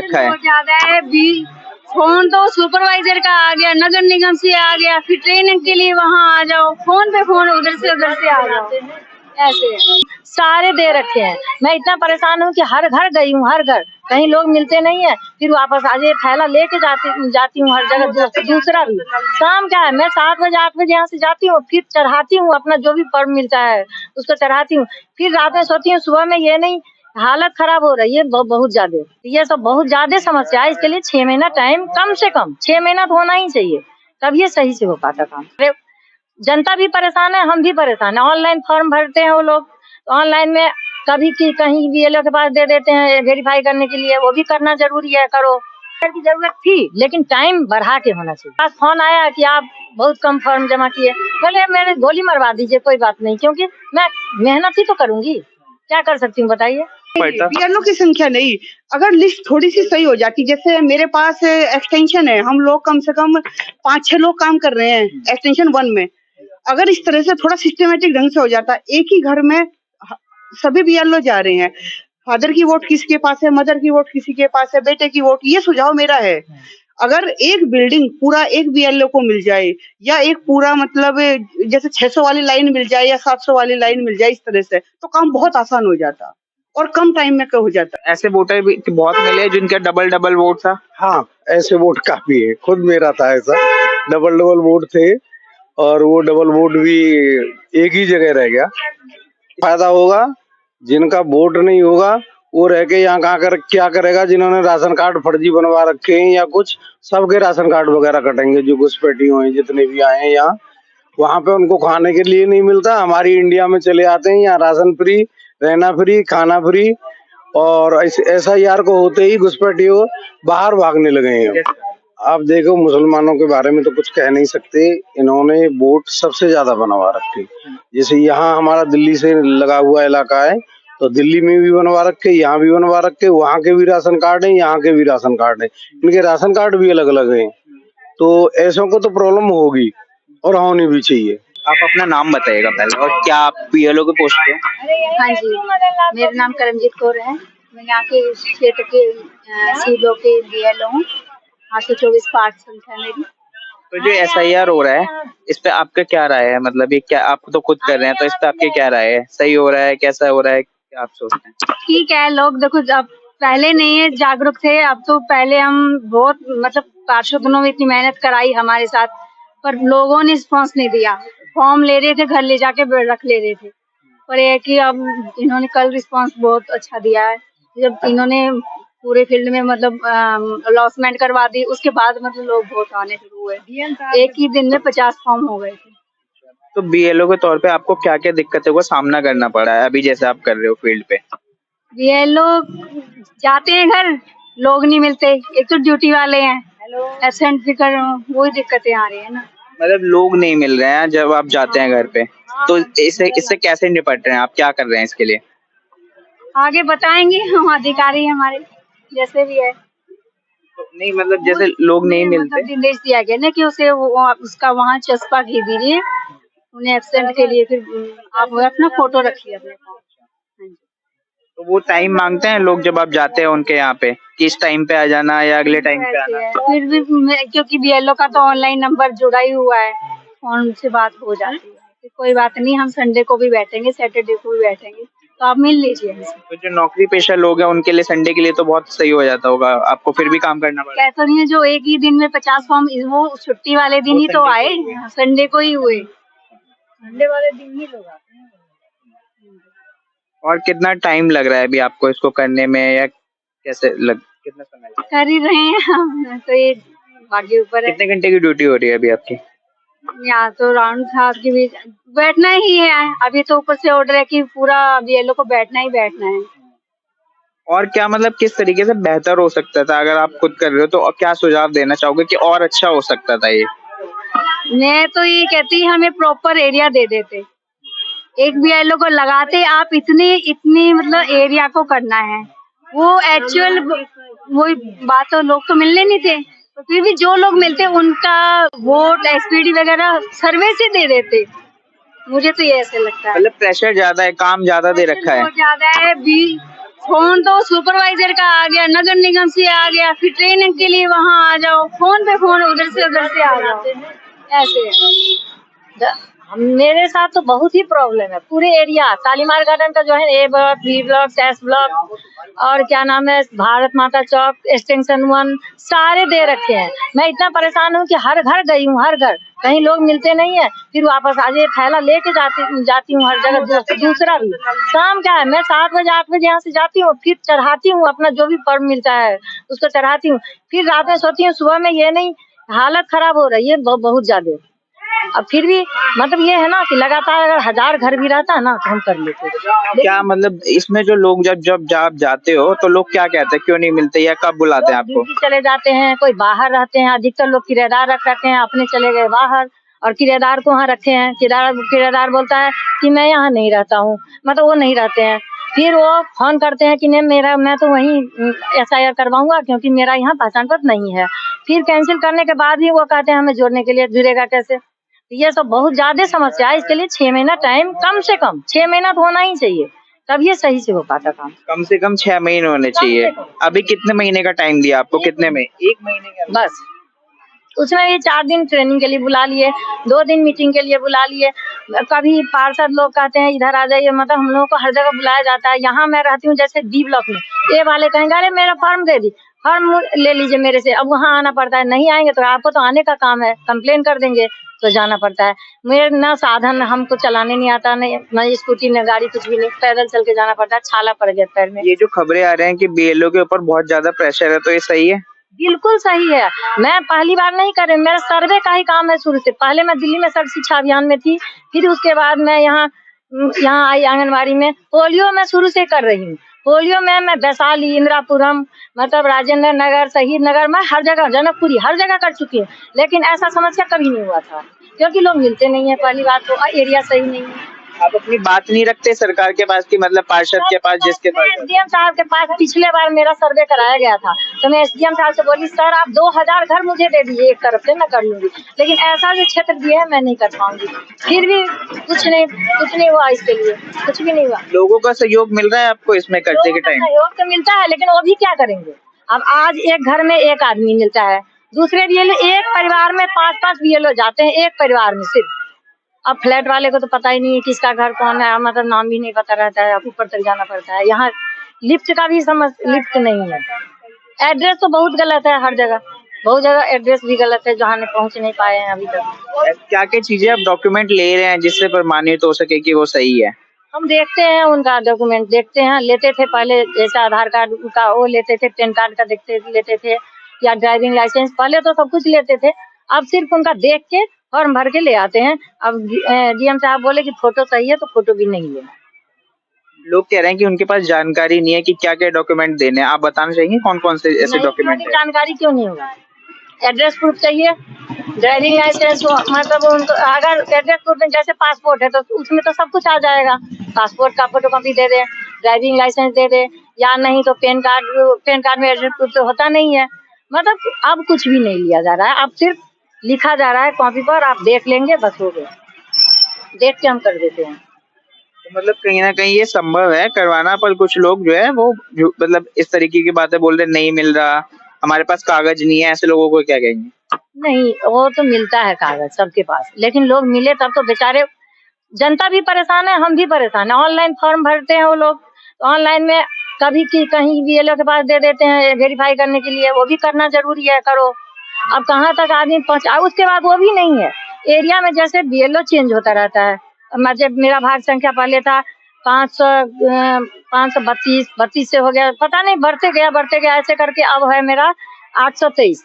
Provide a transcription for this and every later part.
रखा है। बहुत ज्यादा है भी। फोन तो सुपरवाइजर का आ गया, नगर निगम से आ गया, फिर ट्रेनिंग के लिए वहाँ आ जाओ, फोन पे फोन उधर से आ जाओ, ऐसे सारे दे रखे हैं। मैं इतना परेशान हूँ कि हर घर गई हूँ, हर घर कहीं लोग मिलते नहीं है, फिर वापस आज ये थैला लेके जाती हूँ हर जगह। दूसरा भी काम क्या है, मैं 7 बजे 8 बजे यहाँ से जाती हूँ, फिर चढ़ाती हूँ अपना जो भी फॉर्म मिलता है उसको चढ़ाती हूँ, फिर रात में सोती हूँ। सुबह में ये नहीं, हालत खराब हो रही है बहुत ज्यादा। ये सब बहुत ज्यादा समस्या है। इसके लिए 6 महीना टाइम, कम से कम 6 महीना तो होना ही चाहिए, तब ये सही से हो पाता काम। जनता भी परेशान है, हम भी परेशान है। ऑनलाइन फॉर्म भरते हैं वो लोग, तो ऑनलाइन में कभी कहीं बीएलओ के पास दे देते हैं वेरीफाई करने के लिए, वो भी करना जरूरी है, करो की जरूरत थी, लेकिन टाइम बढ़ा के होना चाहिए। आज फोन आया कि आप बहुत कम फॉर्म जमा किए, बोले मेरे गोली मरवा दीजिए, कोई बात नहीं, क्योंकि मैं मेहनत ही तो करूंगी, क्या कर सकती हूँ बताइए। बीएलओ की संख्या नहीं, अगर लिस्ट थोड़ी सी सही हो जाती, जैसे मेरे पास एक्सटेंशन है, हम लोग कम से कम 5-6 लोग काम कर रहे हैं एक्सटेंशन 1 में, अगर इस तरह से थोड़ा सिस्टमेटिक ढंग से हो जाता, एक ही घर में सभी बीएलओ जा रहे हैं, फादर की वोट किसी के पास है, मदर की वोट किसी के पास है, बेटे की वोट, ये सुझाव मेरा है। अगर एक बिल्डिंग पूरा एक बीएलओ को मिल जाए, या एक पूरा मतलब जैसे 600 वाली लाइन मिल जाए या 700 वाली लाइन मिल जाए, इस तरह से तो काम बहुत आसान हो जाता और कम टाइम में हो जाता। ऐसे वोटर भी बहुत मिले जिनके डबल वोट था। हाँ, ऐसे वोट काफी है, खुद मेरा था ऐसा, डबल वोट थे, और वो डबल वोट भी एक ही जगह रह गया। फायदा होगा, जिनका वोट नहीं होगा वो रह के यहाँ क्या करेगा, जिन्होंने राशन कार्ड फर्जी बनवा रखे हैं या कुछ, सबके राशन कार्ड वगैरह कटेंगे, जो घुसपैठियों हैं जितने भी आए हैं यहाँ, वहाँ पे उनको खाने के लिए नहीं मिलता। हमारी इंडिया में चले आते हैं, यहाँ राशन फ्री, रहना फ्री, खाना फ्री, और SIR को होते ही घुसपैठियों बाहर भागने लगे हैं। आप देखो, मुसलमानों के बारे में तो कुछ कह नहीं सकते, इन्होंने वोट सबसे ज्यादा बनवा रखे। जैसे यहाँ हमारा दिल्ली से लगा हुआ इलाका है, तो दिल्ली में भी बनवा रखे, यहाँ भी बनवा रखे, वहाँ के भी राशन कार्ड है, यहाँ के भी राशन कार्ड है, इनके राशन कार्ड भी अलग अलग हैं। तो ऐसों को तो प्रॉब्लम होगी और होनी भी चाहिए। आप अपना नाम बताइएगा पहले, और क्या आप बीएलओ के पोस्ट पे? हाँ जी, मेरा नाम करमजीत कौर है, मैं यहाँ के क्षेत्र के सीडो के बीएलओ हूँ। 824 पार्ट संख्या मेरी। तो जो SIR हो रहा है, इस पे आपका क्या राय है? मतलब ये क्या, आप तो खुद कर रहे हैं, तो इस पे आपकी क्या राय है? सही हो रहा है, कैसा हो रहा है, क्या आप सोचते हैं? ठीक है, लोग देखो अब पहले नहीं है जागरूक थे, अब तो पहले हम बहुत मतलब पार्षदों में इतनी मेहनत कराई हमारे साथ, पर लोगों ने रिस्पॉन्स नहीं दिया। फॉर्म ले रहे थे, घर ले जाके रख ले रहे थे, पर ये कि अब इन्होंने कल रिस्पॉन्स बहुत अच्छा दिया है। जब इन्होंने पूरे फील्ड में मतलब अलॉटमेंट करवा दी, उसके बाद मतलब लोग बहुत आने शुरू हुए। एक ही दिन में 50 फॉर्म हो गए थे। तो बीएलओ के तौर पे आपको क्या क्या दिक्कतों का सामना करना पड़ा है अभी, जैसे आप कर रहे हो फील्ड पे? बीएलओ जाते हैं घर, लोग नहीं मिलते, एक तो ड्यूटी वाले हैं, एब्सेंट भी कर, वही दिक्कतें आ रही है ना। मतलब लोग नहीं मिल रहे हैं जब आप जाते हैं घर पे, तो इससे कैसे निपट रहे हैं आप, क्या कर रहे हैं इसके लिए? आगे बताएंगे हम अधिकारी हमारे, जैसे भी है। तो नहीं, मतलब जैसे लोग नहीं मिलते, निर्देश दिया गया ना कि उसे उसका वहाँ चस्पा खींच दीजिए उन्हें एब्सेंट के लिए, फिर आप अपना फोटो रखिए अपने पास। तो वो टाइम मांगते हैं लोग जब आप जाते हैं उनके यहाँ पे, कि इस टाइम पे आ जाना या अगले टाइम पे आना? फिर भी क्योंकि बीएलओ का तो ऑनलाइन नंबर जुड़ा ही हुआ है, फोन से बात हो जाती है। कोई बात नहीं, हम संडे को भी बैठेंगे, सैटरडे को भी बैठेंगे, तो आप मिल लीजिए हमसे। तो जो नौकरी पेशा लोग हैं उनके लिए संडे के लिए तो बहुत सही हो जाता होगा, आपको फिर भी काम करना पड़ेगा। कहते नहीं है जो एक ही दिन में 50 फॉर्म, वो छुट्टी वाले दिन ही तो आए, संडे को ही हुए, संडे वाले दिन ही लोग आते हैं। और कितना टाइम लग रहा है अभी आपको इसको करने में, या कितना समय कर ही रहे हैं हम, तो ये बाकी ऊपर है। कितने घंटे की ड्यूटी हो रही है अभी आपकी? यहाँ तो राउंड था कि भी बैठना ही है, अभी तो ऊपर से ऑर्डर है कि पूरा बीएलओ को बैठना ही बैठना है। और क्या मतलब किस तरीके से बेहतर हो सकता था, अगर आप खुद कर रहे हो तो क्या सुझाव देना चाहोगे कि और अच्छा हो सकता था ये? मैं तो ये कहती हमें प्रॉपर एरिया दे देते, एक बीएलओ को लगाते, आप इतनी मतलब एरिया को करना है, वो एक्चुअल वही बात, तो लोग तो मिलने नहीं थे, तो फिर भी जो लोग मिलते उनका वोट SPD वगैरह सर्वे से दे देते। मुझे तो ये ऐसे लगता है, मतलब प्रेशर ज्यादा है, काम ज्यादा दे रखा है। बहुत ज्यादा है, फोन तो सुपरवाइजर का आ गया, नगर निगम से आ गया, फिर ट्रेनिंग के लिए वहाँ आ जाओ, फोन पे फोन उधर से आ जाओ, ऐसे है। मेरे साथ तो बहुत ही प्रॉब्लम है। पूरे एरिया शालीमार गार्डन का जो है A block, B block, S block और क्या नाम है भारत माता चौक, एक्सटेंशन 1 सारे दे रखे हैं। मैं इतना परेशान हूँ कि हर घर गई हूँ, हर घर कहीं लोग मिलते नहीं है, फिर वापस आज ये थैला लेके जाती हूँ हर जगह। दूसरा भी शाम क्या है, मैं 7 बजे 8 बजे यहाँ से जाती हूँ, फिर चढ़ाती हूँ अपना जो भी पर्व मिलता है उसको चढ़ाती हूँ, फिर रात में सोती हूँ। सुबह में ये नहीं, हालत खराब हो रही है बहुत ज्यादा। अब फिर भी मतलब ये है ना कि लगातार अगर 1000 घर भी रहता है ना तो हम कर लेते। क्या मतलब इसमें जो लोग जब आप जाते हो तो लोग क्या कहते हैं, क्यों नहीं मिलते या कब बुलाते हैं आपको? चले जाते हैं, कोई बाहर रहते हैं, अधिकतर लोग किराएदार रखते हैं, अपने चले गए बाहर और किराएदार को वहाँ रखे हैं। किराएदार बोलता है कि मैं यहाँ नहीं रहता हूँ, मतलब वो नहीं रहते हैं। फिर वो फोन करते हैं कि नहीं मैं तो वहीं SIR करवाऊंगा क्योंकि मेरा यहाँ पहचान पत्र नहीं है। फिर कैंसिल करने के बाद ही वो कहते हैं हमें जोड़ने के लिए, जुड़ेगा कैसे? ये सब बहुत ज्यादा समस्या है। इसके लिए 6 महीना टाइम, कम से कम 6 महीना तो होना ही चाहिए, तब ये सही से हो पाता काम। कम से कम 6 महीने होने चाहिए। अभी कितने महीने का टाइम दिया आपको? कितने में? 1 महीने का बस। उसमें ये 4 दिन ट्रेनिंग के लिए बुला लिए, 2 दिन मीटिंग के लिए बुला लिए। कभी पार्षद लोग कहते हैं इधर आ जाइए, मतलब हम लोगों को हर जगह बुलाया जाता है। यहाँ मैं रहती हूँ जैसे D ब्लॉक में, ये वाले कहेंगे अरे मेरा फॉर्म दे दी, फॉर्म ले लीजिए मेरे से। अब वहाँ आना पड़ता है, नहीं आएंगे तो आपको तो आने का काम है, कंप्लेन कर देंगे तो जाना पड़ता है। मेरे ना साधन हमको चलाने नहीं आता, नहीं स्कूटी न गाड़ी, कुछ भी नहीं, पैदल चल के जाना पड़ता है। छाला पड़ गया पैर में। ये जो खबरें आ रहे हैं कि BLO के ऊपर बहुत ज्यादा प्रेशर है, तो ये सही है? बिल्कुल सही है। मैं पहली बार नहीं कर रही, मेरा सर्वे का ही काम है शुरू से। पहले मैं दिल्ली में सर्व शिक्षा अभियान में थी, फिर उसके बाद मैं यहाँ आई आंगनबाड़ी में। पोलियो मैं शुरू से कर रही हूँ। पोलियो में मैं वैशाली, इंदिरापुरम, मतलब राजेंद्र नगर, शहीद नगर, मैं हर जगह, जनकपुरी, हर जगह कर चुकी हूँ। लेकिन ऐसा समस्या कभी नहीं हुआ था क्योंकि लोग मिलते नहीं है। पहली बात तो एरिया सही नहीं है। आप अपनी बात नहीं रखते सरकार के पास की, मतलब पार्षद के पास, जिसके पास? SDM साहब के पास पिछले बार मेरा सर्वे कराया गया था तो मैं SDM साहब से बोली सर आप 2000 घर मुझे दे दीजिए, एक तरफ से मैं कर लूंगी, लेकिन ऐसा जो क्षेत्र दिया है मैं नहीं कर पाऊंगी। फिर भी कुछ नहीं हुआ, इसके लिए कुछ भी नहीं हुआ। लोगों का सहयोग मिल रहा है आपको इसमें करते के टाइम? सहयोग तो मिलता है, लेकिन वो भी क्या करेंगे। अब आज एक घर में एक आदमी मिलता है, दूसरे BLO एक परिवार में 5-5 BLO जाते हैं, एक परिवार में सिर्फ। अब फ्लैट वाले को तो पता ही नहीं है किसका घर कौन है, मतलब नाम भी नहीं पता रहता है, अब ऊपर तक जाना पड़ता है। यहाँ लिफ्ट का भी लिफ्ट नहीं है। एड्रेस तो बहुत गलत है, हर जगह बहुत जगह एड्रेस भी गलत है, जहाँ पहुँच नहीं पाए हैं अभी तक। क्या क्या चीजें आप डॉक्यूमेंट ले रहे हैं जिससे प्रमाणित हो सके कि वो सही है? हम देखते हैं उनका डॉक्यूमेंट, देखते हैं। लेते थे पहले जैसा आधार कार्ड का वो लेते थे, पैन कार्ड का लेते थे, या ड्राइविंग लाइसेंस, पहले तो सब कुछ लेते थे। अब सिर्फ उनका देख के फॉर्म भर के ले आते हैं। अब DM साहब बोले कि फोटो सही है तो फोटो भी नहीं लेना। लोग कह रहे हैं कि उनके पास जानकारी नहीं है कि क्या क्या डॉक्यूमेंट देने हैं। आप बताना चाहेंगे कौन कौन से ऐसे डॉक्यूमेंट है? जानकारी क्यों नहीं होगा? एड्रेस प्रूफ चाहिए, ड्राइविंग लाइसेंस, मतलब उनको अगर एड्रेस प्रूफ में जैसे पासपोर्ट है तो उसमें तो सब कुछ आ जाएगा। पासपोर्ट का फोटोकॉपी दे दे, ड्राइविंग लाइसेंस दे दे, या नहीं तो पैन कार्ड में एड्रेस प्रूफ तो होता नहीं है। मतलब अब कुछ भी नहीं लिया जा रहा है, अब सिर्फ लिखा जा रहा है कॉपी पर, आप देख लेंगे बस हो गया, देख के हम कर देते हैं। तो मतलब कहीं ना कहीं ये संभव है करवाना, पर कुछ लोग जो है वो मतलब इस तरीके की बातें बोल रहे नहीं मिल रहा, हमारे पास कागज नहीं है, ऐसे लोगों को क्या कहेंगे? नहीं, वो तो मिलता है कागज सबके पास, लेकिन लोग मिले तब तो बेचारे, जनता भी परेशान है, हम भी परेशान है। ऑनलाइन फॉर्म भरते हैं वो लोग, ऑनलाइन में कभी कहीं BLO के पास दे देते हैं वेरीफाई करने के लिए, वो भी करना जरूरी है, करो। अब कहाँ तक आदमी पहुँचा, उसके बाद वो भी नहीं है। एरिया में जैसे BLO चेंज होता रहता है। जब मेरा भाग संख्या पहले था 532 से हो गया, पता नहीं बढ़ते गया ऐसे करके अब है मेरा 823।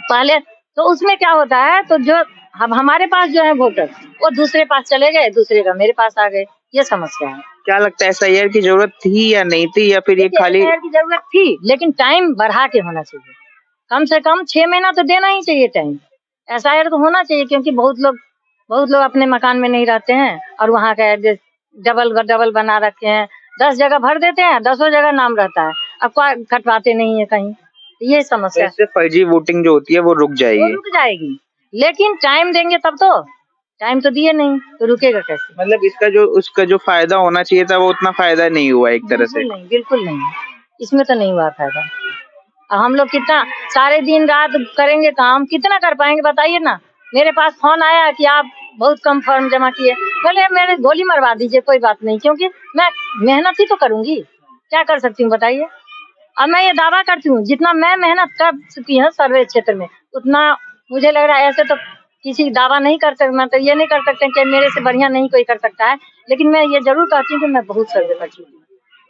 पहले तो उसमें क्या होता है, तो जो अब हमारे पास जो है वोटर, वो दूसरे पास चले गए, दूसरे का मेरे पास आ गए, ये समस्या है। क्या लगता है SIR की जरूरत थी या नहीं थी, या फिर ये खाली? SIR की जरूरत थी, लेकिन टाइम बढ़ा के होना चाहिए। कम से कम 6 महीना तो देना ही चाहिए टाइम। SIR तो होना चाहिए, क्योंकि बहुत लोग अपने मकान में नहीं रहते हैं और वहाँ का एड्रेस डबल बना रखे हैं। 10 जगह भर देते हैं, 10 जगह नाम रहता है, अब कोई कटवाते नहीं है कहीं, ये समस्या। इससे फर्जी वोटिंग जो होती है वो रुक जाएगी। लेकिन टाइम देंगे तब तो। टाइम तो दिए नहीं तो रुकेगा कैसे? मतलब उसका जो फायदा होना चाहिए था वो उतना फायदा नहीं हुआ एक तरह से। बिल्कुल नहीं, बिल्कुल नहीं, इसमें तो नहीं हुआ फायदा। अब हम लोग कितना सारे दिन रात करेंगे काम, कितना कर पाएंगे बताइए ना। मेरे पास फोन आया कि आप बहुत कम फॉर्म जमा किए, बोले मेरे गोली मरवा दीजिए, कोई बात नहीं, क्योंकि मैं मेहनत ही तो करूंगी, क्या कर सकती हूँ बताइए। अब मैं ये दावा करती हूँ जितना मैं मेहनत कर चुकी हूँ सर्वे क्षेत्र में, उतना मुझे लग रहा है ऐसे तो किसी दावा नहीं कर सकते। मैं तो ये नहीं कर सकते कि मेरे से बढ़िया नहीं कोई कर सकता है, लेकिन मैं ये जरूर कहती हूँ कि मैं बहुत सर्वे कर चुकी हूँ,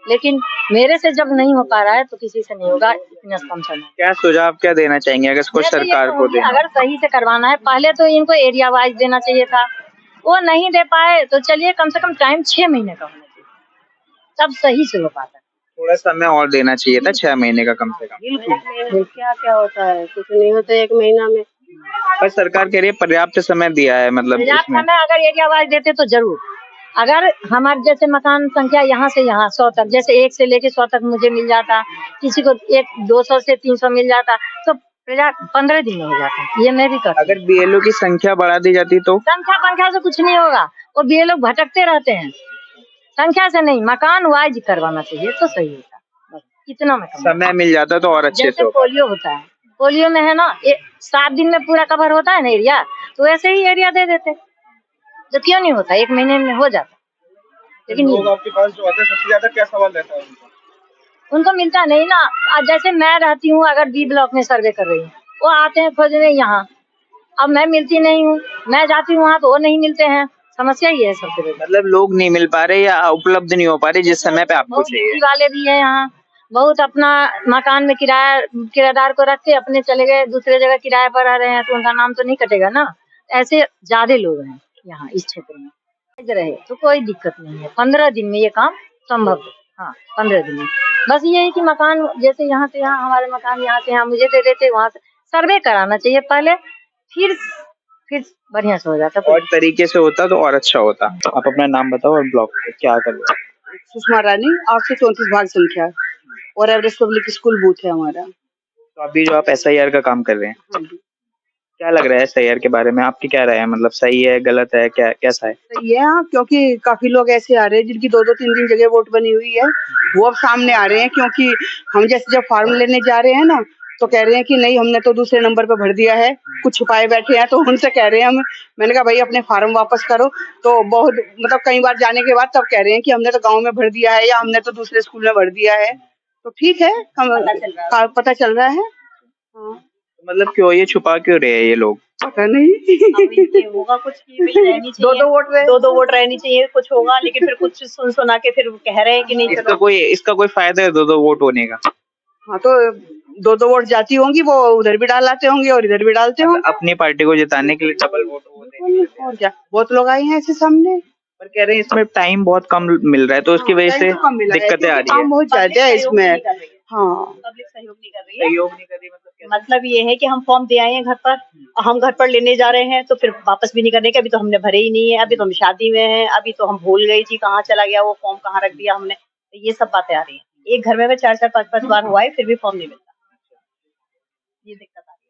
लेकिन मेरे से जब नहीं हो पा रहा है तो किसी से नहीं होगा, इतना कम समय। क्या सुझाव क्या देना चाहेंगे अगर इसको सरकार को देना? अगर सही से करवाना है, पहले तो इनको एरिया वाइज देना चाहिए था, वो नहीं दे पाए तो चलिए कम से कम टाइम 6 महीने का होना चाहिए, तब सही से हो पाता है। थोड़ा समय और देना चाहिए था, 6 महीने का कम से कम। क्या क्या होता है, कुछ नहीं होता 1 महीना में। पर सरकार कह रही है पर्याप्त समय दिया है, मतलब पर्याप्त इसमें समय अगर एरिया वाइज देते तो जरूर। अगर हमारे जैसे मकान संख्या यहाँ से यहाँ 100 तक, जैसे 1 से लेके 100 तक मुझे मिल जाता, किसी को 200 से 300 मिल जाता, तो 15 दिन में हो जाता। ये मैं भी करती। अगर बीएलओ की संख्या बढ़ा दी जाती तो? संख्या से कुछ नहीं होगा, वो बीएलओ भटकते रहते हैं, संख्या से नहीं, मकान वाइज करवाना चाहिए तो सही होता। बस इतना मैं कहूँगी। समय मिल जाता तो और अच्छे से जैसे होता। पोलियो होता है, पोलियो में है ना 7 दिन में पूरा कवर होता है ना एरिया, तो ऐसे ही एरिया दे देते, तो क्यों नहीं होता, 1 महीने में हो जाता। लेकिन लोग आपके पास जो आते हैं सबसे ज्यादा क्या सवाल रहता है उनको मिलता नहीं ना। आज जैसे मैं रहती हूँ, अगर बी ब्लॉक में सर्वे कर रही हूँ, वो आते हैं खोजने यहाँ, अब मैं मिलती नहीं हूँ, मैं जाती हूँ वहाँ तो वो नहीं मिलते हैं, समस्या ये है सबसे। मतलब लोग नहीं मिल पा रहे या उपलब्ध नहीं हो पा रहे जिस समय पे आपको चाहिए? वाले भी है यहाँ, बहुत अपना मकान में किराएदार को रख के अपने चले गए, दूसरे जगह किराए पर रह रहे हैं, तो उनका नाम तो नहीं कटेगा ना। ऐसे ज्यादा लोग हैं यहाँ इस क्षेत्र में, रहे तो कोई दिक्कत नहीं है। 15 दिन में ये काम संभव है। हाँ, 15 दिन में बस ये है कि मकान जैसे यहाँ से यहाँ, हमारे मकान यहाँ से यहाँ मुझे दे देते, वहाँ से सर्वे कराना चाहिए पहले, फिर बढ़िया से हो जाता। और तरीके से होता तो और अच्छा होता। आप अपना नाम बताओ और ब्लॉक क्या कर रहे हो? सुषमा रानी, 834 भाग संख्या और एवरेस्ट पब्लिक स्कूल बूथ है हमारा। तो अभी जो आप SIR का काम कर रहे हैं, क्या लग रहा है SIR के बारे में? आपकी क्या राय है? मतलब सही है, गलत है, क्या कैसा है? सही है हाँ, क्योंकि काफी लोग ऐसे आ रहे हैं जिनकी 2-2 3-3 जगह वोट बनी हुई है, वो अब सामने आ रहे हैं। क्योंकि हम जैसे जब फॉर्म लेने जा रहे हैं ना, तो कह रहे हैं कि नहीं हमने तो दूसरे नंबर पे भर दिया है, कुछ छुपाए बैठे हैं, तो उनसे कह रहे हैं हम। मैंने कहा भाई अपने फॉर्म वापस करो, तो बहुत मतलब कई बार जाने के बाद तब कह रहे हैं कि हमने तो गाँव में भर दिया है या हमने तो दूसरे स्कूल में भर दिया है। तो ठीक है, हम पता चल रहा है। हाँ, मतलब क्यों ये छुपा क्यों रहे हैं ये लोग? पता नहीं होगा कुछ की रहनी चाहिए, 2-2 वोट रहनी चाहिए, कुछ होगा, लेकिन फिर कुछ सुना के फिर कह रहे हैं कि नहीं। इसका कोई फायदा है 2-2 वोट होने का? हाँ, तो 2-2 वोट जाती होंगी, वो उधर भी डालाते होंगे और इधर भी डालते होंगे। अपनी पार्टी को जिताने के लिए डबल वोट होते और क्या, बहुत लोग आए हैं ऐसे सामने। पर कह रहे हैं इसमें टाइम बहुत कम मिल रहा है, तो उसकी वजह से दिक्कतें आ रही है। काम बहुत ज्यादा है इसमें। हाँ, पब्लिक सहयोग नहीं कर रही है। सहयोग नहीं कर रही मतलब ये है कि हम फॉर्म दे आए हैं घर पर, हम घर पर लेने जा रहे हैं तो फिर वापस भी नहीं करने के, अभी तो हमने भरे ही नहीं है, अभी तो हम शादी में हैं, अभी तो हम भूल गई जी कहाँ चला गया वो फॉर्म, कहाँ रख दिया हमने, तो ये सब बातें आ रही हैं। एक घर में 4-4 5-5 बार हुआ है, फिर भी फॉर्म नहीं मिलता, ये दिक्कत आ रही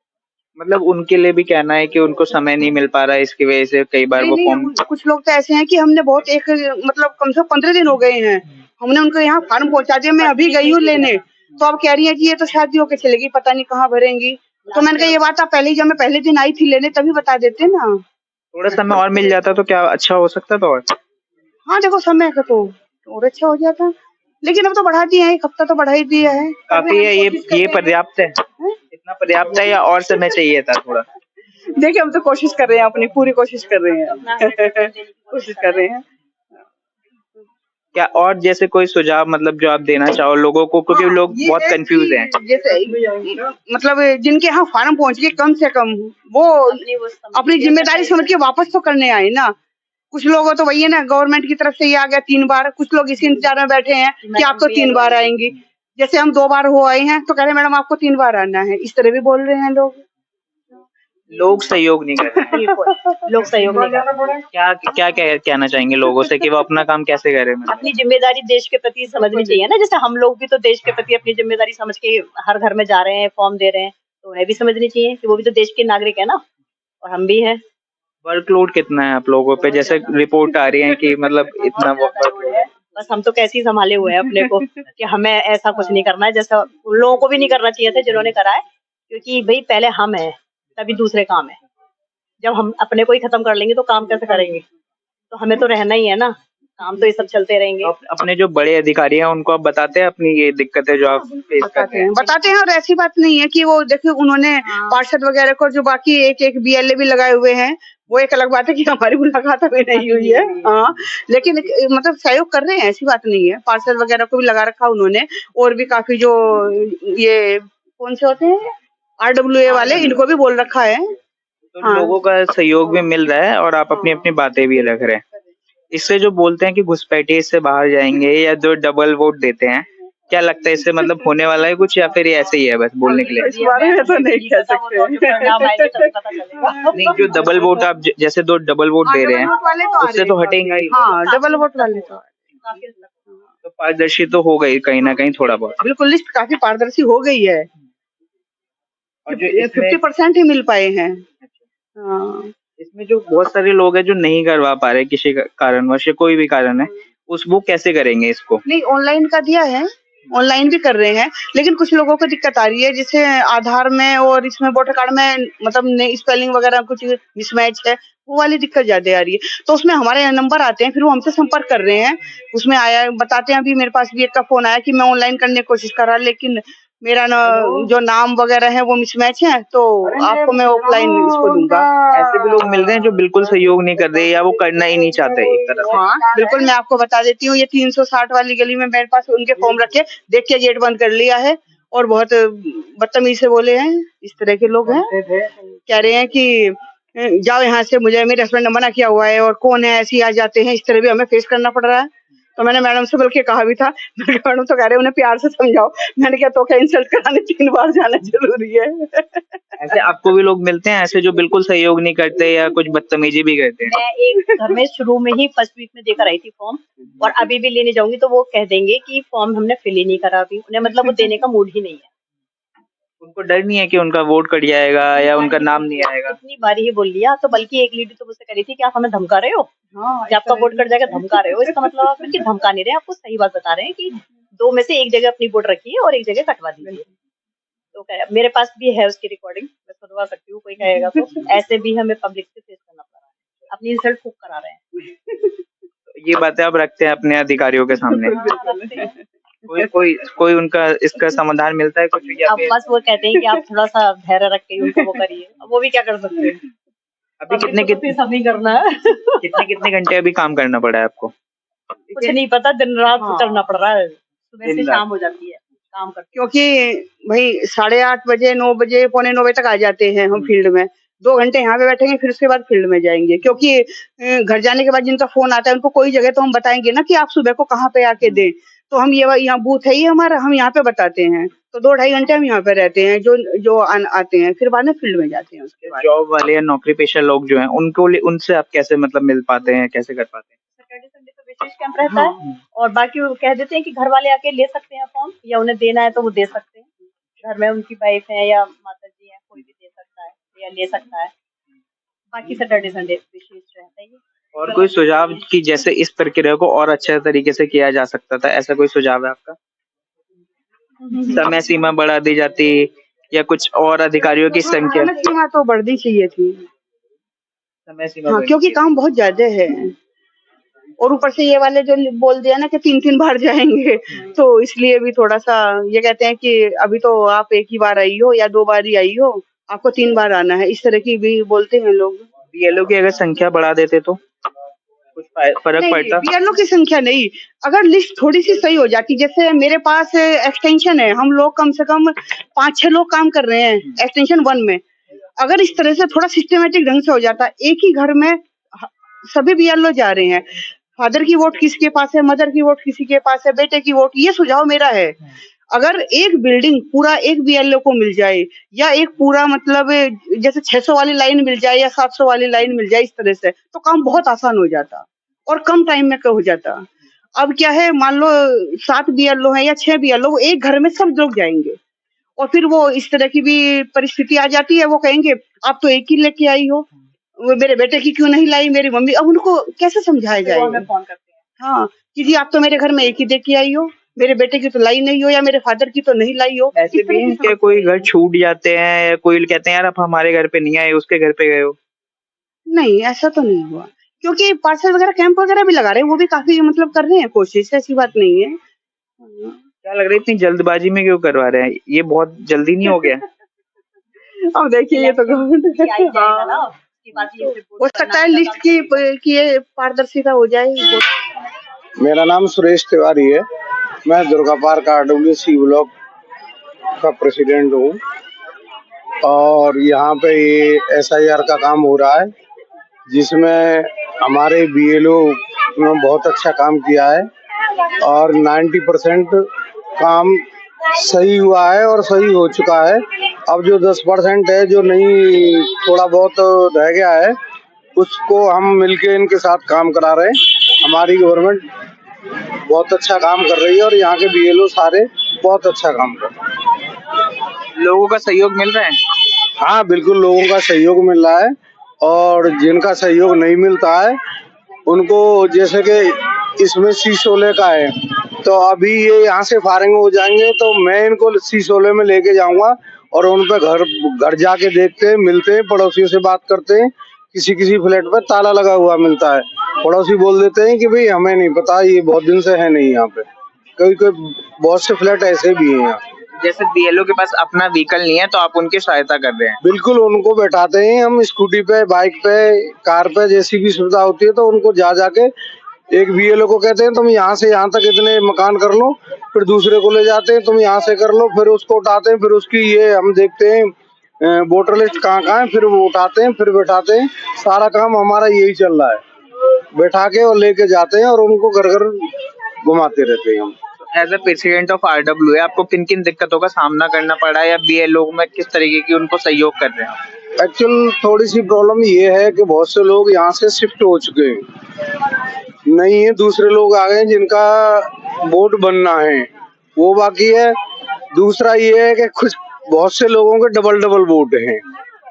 है। मतलब उनके लिए भी कहना है कि उनको समय नहीं मिल पा रहा है, इसकी वजह से कई बार वो फॉर्म। कुछ लोग तो ऐसे हैं कि हमने बहुत मतलब कम से कम 15 दिन हो गए हैं, हमने उनको यहाँ फॉर्म पहुँचा दिया, मैं अभी गई हूँ लेने, तो अब कह रही है कि ये तो शादी होके चलेगी, पता नहीं कहाँ भरेंगी। तो मैंने कहा ये बात आप पहले ही, जब मैं पहले दिन आई थी लेने तभी बता देते ना। थोड़ा समय और मिल जाता तो क्या अच्छा हो सकता था। और हाँ देखो, समय का तो और अच्छा हो जाता, लेकिन अब तो बढ़ा दिया है, 1 हफ्ता तो बढ़ा ही दिया है। काफी है ये पर्याप्त है? इतना पर्याप्त है या और समय चाहिए था थोड़ा? देखिए हम तो कोशिश कर रहे हैं, अपनी पूरी कोशिश कर रहे हैं कोशिश कर रहे हैं। क्या और जैसे कोई सुझाव मतलब जो आप देना चाहो लोगों को, क्योंकि लोग बहुत कंफ्यूज हैं। जैसे मतलब जिनके यहाँ फार्म पहुँच गए, कम से कम वो अपनी जिम्मेदारी समझ के वापस तो करने आए ना। कुछ लोगों तो वही है ना, गवर्नमेंट की तरफ से ये आ गया 3 बार, कुछ लोग इसी इंतजार में बैठे हैं कि आप तो 3 बार आएंगी। जैसे हम 2 बार हो आए हैं तो कह रहे मैडम आपको 3 बार आना है, इस तरह भी बोल रहे हैं लोग। लोग सहयोग नहीं कर रहे हैं। लोग सहयोग नहीं कर रहे हैं। क्या कहना चाहेंगे लोगों से कि वो अपना काम कैसे करें? अपनी जिम्मेदारी देश के प्रति समझनी चाहिए ना, जैसे हम लोग भी तो देश के प्रति अपनी जिम्मेदारी समझ के हर घर में जा रहे हैं, फॉर्म दे रहे हैं, तो उन्हें भी समझनी चाहिए कि वो भी तो देश के नागरिक है ना, और हम भी हैं। वर्कलोड कितना है आप लोगों पे? जैसे रिपोर्ट आ रही है कि मतलब इतना वर्कलोड है। बस हम तो कैसे ही संभाले हुए हैं अपने को कि हमें ऐसा कुछ नहीं करना है, जैसा उन लोगों को भी नहीं करना चाहिए था जिन्होंने करा है, क्योंकि भाई पहले हम हैं तभी दूसरे काम है। जब हम अपने को ही खत्म कर लेंगे तो काम कैसे करेंगे? तो हमें तो रहना ही है ना, काम तो ये सब चलते रहेंगे। अपने जो बड़े अधिकारी हैं उनको आप बताते हैं अपनी ये दिक्कतें जो आप फेस करते हैं? बताते हैं। और ऐसी बात नहीं है कि वो देखिए उन्होंने पार्षद वगैरह को जो बाकी एक BLA भी लगाए हुए हैं, वो एक अलग बात है कि हमारी मुलाकात अभी नहीं हुई है। हाँ, लेकिन मतलब सहयोग कर रहे हैं, ऐसी बात नहीं है। पार्षद वगैरह को भी लगा रखा उन्होंने, और भी काफी जो ये कौन से होते हैं RWA वाले, इनको भी बोल रखा है। तो लोगों का सहयोग भी मिल रहा है और आप अपनी अपनी बातें भी रख रहे हैं। इससे जो बोलते हैं कि घुसपैठिए से बाहर जाएंगे या जो डबल वोट देते हैं, क्या लगता है इससे मतलब होने वाला है कुछ, या फिर ये ऐसे ही है बस बोलने के लिए? इस बारे में तो नहीं कह सकते। नहीं, जो डबल वोट आप जैसे दो डबल वोट दे रहे हैं उससे तो हटेगा ही। हाँ, डबल वोट वाले तो पारदर्शी तो हो गई कहीं ना कहीं थोड़ा बहुत। बिल्कुल, लिस्ट काफी पारदर्शी हो गई है और जो 50% ही मिल पाए हैं। हाँ, इसमें जो बहुत सारे लोग हैं जो नहीं करवा पा रहे किसी कारणवश, कोई भी कारण है, वो कैसे करेंगे इसको? नहीं, ऑनलाइन का दिया है, ऑनलाइन भी कर रहे हैं, लेकिन कुछ लोगों को दिक्कत आ रही है, जैसे आधार में और इसमें वोटर कार्ड में मतलब स्पेलिंग वगैरह कुछ मिसमैच है, वो वाली दिक्कत ज्यादा आ रही है। तो उसमें हमारे नंबर आते हैं, फिर वो हमसे संपर्क कर रहे हैं, उसमें आया बताते हैं। अभी मेरे पास भी एक का फोन आया कि मैं ऑनलाइन करने की कोशिश कर रहा, लेकिन मेरा जो नाम वगैरह है वो मिसमैच है, तो आपको मैं ऑफलाइन इसको दूंगा। ऐसे भी लोग मिल रहे हैं जो बिल्कुल सहयोग नहीं कर रहे या वो करना ही नहीं चाहते एक तरह से। हाँ, बिल्कुल, मैं आपको बता देती हूँ। ये 360 वाली गली में मेरे पास उनके फॉर्म रखे, देख के गेट बंद कर लिया है, और बहुत बदतमीज से बोले हैं। इस तरह के लोग हैं, कह रहे हैं कि जाओ यहाँ से, मुझे मेरे हस्बैंड ने मना किया हुआ है, और कौन है, ऐसे ही आ जाते हैं। इस तरह भी हमें फेस करना पड़ रहा है। तो मैंने मैडम से बल्कि कहा भी था, मैडम तो कह रहे उन्हें प्यार से समझाओ। मैंने कहा तो क्या इंसल्ट कराने 3 बार जाना जरूरी है? ऐसे आपको भी लोग मिलते हैं ऐसे जो बिल्कुल सहयोग नहीं करते या कुछ बदतमीजी भी करते हैं? मैं एक घर में शुरू में ही फर्स्ट वीक में देकर आई थी फॉर्म, और अभी भी लेने जाऊंगी तो वो कह देंगे कि फॉर्म हमने फिल ही नहीं करा अभी। उन्हें मतलब वो देने का मूड ही नहीं है। उनको डर नहीं है कि उनका वोट कट जाएगा या उनका नाम नहीं आएगा? इतनी बारी ही बोल लिया। तो बल्कि एक लेडी तो मुझसे कह रही थी कि आप हमें धमका रहे हो, जब आपका वोट कट जाएगा धमका रहे हो। इसका मतलब आप कि धमका नहीं रहे, आपको सही बात बता रहे हैं कि 2 में से एक जगह अपनी वोट रखिए और एक जगह कटवा दीजिए। तो मेरे पास भी है उसकी रिकॉर्डिंग, मैं सुनवा सकती हूँ, कोई कहेगा तो। ऐसे भी हमें पब्लिक से फेस करना पड़ रहा है, अपनी इंसल्ट खूब करा रहे हैं। ये बातें आप रखते हैं अपने अधिकारियों के सामने? कोई उनका इसका समाधान मिलता है कुछ? अब बस वो कहते हैं कि आप थोड़ा सा धैर्य रख के उनको वो करिए। अब वो भी क्या कर सकते हैं? अभी कितने सब नहीं करना है। कितने घंटे अभी काम करना पड़ा है आपको? कुछ नहीं पता, दिन रात करना पड़ रहा है, सुबह से शाम हो जाती है काम करते। क्योंकि भाई 8:30 बजे, 9 बजे, पौने 9 बजे तक आ जाते हैं हम फील्ड में। 2 घंटे यहाँ पे बैठेंगे, फिर उसके बाद फील्ड में जाएंगे। क्योंकि घर जाने के बाद जिनका फोन आता है उनको कोई जगह तो हम बताएंगे ना कि आप सुबह को कहाँ पे आके दें। तो हम ये यहाँ बूथ है ही हमारा, हम यहाँ पे बताते हैं। तो 2-2.5 घंटे हम यहाँ पे रहते हैं, जो आते हैं, फिर बाद में फील्ड में जाते हैं। उसके बाद जॉब वाले या नौकरी पेशा लोग जो हैं उनको उनसे आप कैसे मतलब मिल पाते हैं, कैसे कर पाते हैं? सैटरडे संडे तो विशेष कैंप रहता है, और बाकी वो कह देते हैं कि घर वाले आके ले सकते हैं फॉर्म, या उन्हें देना है तो वो दे सकते हैं। घर में उनकी वाइफ है या माता जी है, कोई भी दे सकता है या ले सकता है। बाकी सैटरडे संडे विशेष रहता है। और कोई सुझाव कि जैसे इस प्रक्रिया को और अच्छे तरीके से किया जा सकता था, ऐसा कोई सुझाव है आपका? समय सीमा बढ़ा दी जाती या कुछ और अधिकारियों की संख्या? समय सीमा तो बढ़नी चाहिए थी। समय सीमा हाँ, क्योंकि काम बहुत ज्यादा है, और ऊपर से ये वाले जो बोल दिया ना कि 3-3 बार जाएंगे, तो इसलिए भी थोड़ा सा ये कहते हैं कि अभी तो आप 1 ही बार आई हो या 2 बार ही आई हो, आपको 3 बार आना है। इस तरह की भी बोलते हैं लोग। बीएलओ की अगर संख्या बढ़ा देते तो कुछ फर्क पड़ता? बीएलओ की संख्या नहीं, अगर लिस्ट थोड़ी सी सही हो जाती। जैसे मेरे पास एक्सटेंशन है, हम लोग कम से कम 5-6 लोग काम कर रहे हैं एक्सटेंशन 1 में। अगर इस तरह से थोड़ा सिस्टमेटिक ढंग से हो जाता, एक ही घर में सभी बीएलओ जा रहे हैं, फादर की वोट किसी के पास है, मदर की वोट किसी के पास है, बेटे की वोट, ये सुझाव मेरा है। अगर एक बिल्डिंग पूरा एक बीएलओ को मिल जाए, या एक पूरा मतलब जैसे 600 वाली लाइन मिल जाए या 700 वाली लाइन मिल जाए, इस तरह से तो काम बहुत आसान हो जाता और कम टाइम में हो जाता। अब क्या है, मान लो 7 बीएलओ है या 6 बीएलओ, वो एक घर में सब लोग जाएंगे, और फिर वो इस तरह की भी परिस्थिति आ जाती है, वो कहेंगे आप तो एक ही लेके आई हो, वो मेरे बेटे की क्यों नहीं लाई मेरी मम्मी, अब उनको कैसे समझाया फिर वो हमें जाए। फोन करते हैं। हाँ कि जी आप तो मेरे घर में एक ही दे के आई हो, मेरे बेटे की तो लाई नहीं हो, या मेरे फादर की तो नहीं लाई हो। ऐसे इस भी तरह की हैं कि समस्या कोई है। घर छूट जाते हैं या कोई कहते हैं यार आप हमारे घर पे नहीं आए, उसके घर पे गए हो। नहीं ऐसा तो नहीं हुआ, क्योंकि पार्सल वगैरह कैंप वगैरह भी लगा रहे हैं, वो भी काफी मतलब कर रहे हैं कोशिश, ऐसी बात नहीं है। क्या लग रहा है इतनी जल्दबाजी में क्यों करवा रहे हैं, ये बहुत जल्दी नहीं हो गया? अब देखिए ये तो गवर्नमेंट कि आई जाएगा ना, उसके बाद ये फिर हो सकता है लिस्ट की ये पारदर्शिता हो जाए। मेरा नाम सुरेश तिवारी है। मैं दुर्गा पार्क RWC ब्लॉक का प्रेसिडेंट हूँ और यहाँ पे ये SIR का काम हो रहा है, जिसमें हमारे BLO ने बहुत अच्छा काम किया है और 90% काम सही हुआ है और सही हो चुका है। अब जो 10% है जो नहीं थोड़ा बहुत रह गया है, उसको हम मिलके इनके साथ काम करा रहे हैं। हमारी गवर्नमेंट बहुत अच्छा काम कर रही है और यहाँ के BLO सारे बहुत अच्छा काम कर रहे हैं। लोगों का सहयोग मिल रहा है? हाँ बिल्कुल, लोगों का सहयोग मिल रहा है और जिनका सहयोग नहीं मिलता है उनको, जैसे कि इसमें C16 का है, तो अभी ये यहाँ से फायरिंग हो जाएंगे तो मैं इनको C16 में लेके जाऊंगा और उन पे घर घर जाके देखते हैं, मिलते हैं, पड़ोसियों से बात करते हैं। किसी किसी फ्लैट पे ताला लगा हुआ मिलता है, पड़ोसी बोल देते हैं कि भाई हमें नहीं पता, ये बहुत दिन से है नहीं यहाँ पे। कोई कोई बहुत से फ्लैट ऐसे भी हैं यहाँ। जैसे BLO के पास अपना व्हीकल नहीं है तो आप उनकी सहायता कर रहे हैं? बिल्कुल, उनको बैठाते हैं हम स्कूटी पे, बाइक पे, कार पे, जैसी भी सुविधा होती है तो उनको जा जाके एक BLO को कहते हैं तुम यहाँ से यहाँ तक इतने मकान कर लो, फिर दूसरे को ले जाते हैं तुम यहाँ से कर लो, फिर उसको उठाते हैं, फिर उसकी ये हम देखते हैं वोटर लिस्ट कहाँ कहाँ है, फिर वो उठाते हैं, फिर बैठाते हैं। सारा काम हमारा यही चल रहा है, बैठा के और लेके जाते हैं और उनको घर घर घुमाते रहते हैं हम। As a president of RWA आपको किन किन दिक्कतों का सामना करना पड़ा है या BLO में किस तरीके की उनको सहयोग कर रहे हैं? एक्चुअल थोड़ी सी प्रॉब्लम ये है कि बहुत से लोग यहाँ से शिफ्ट हो चुके हैं, नहीं है, दूसरे लोग आ गए हैं जिनका वोट बनना है, वो बाकी है। दूसरा ये है कि कुछ बहुत से लोगों के डबल वोट हैं,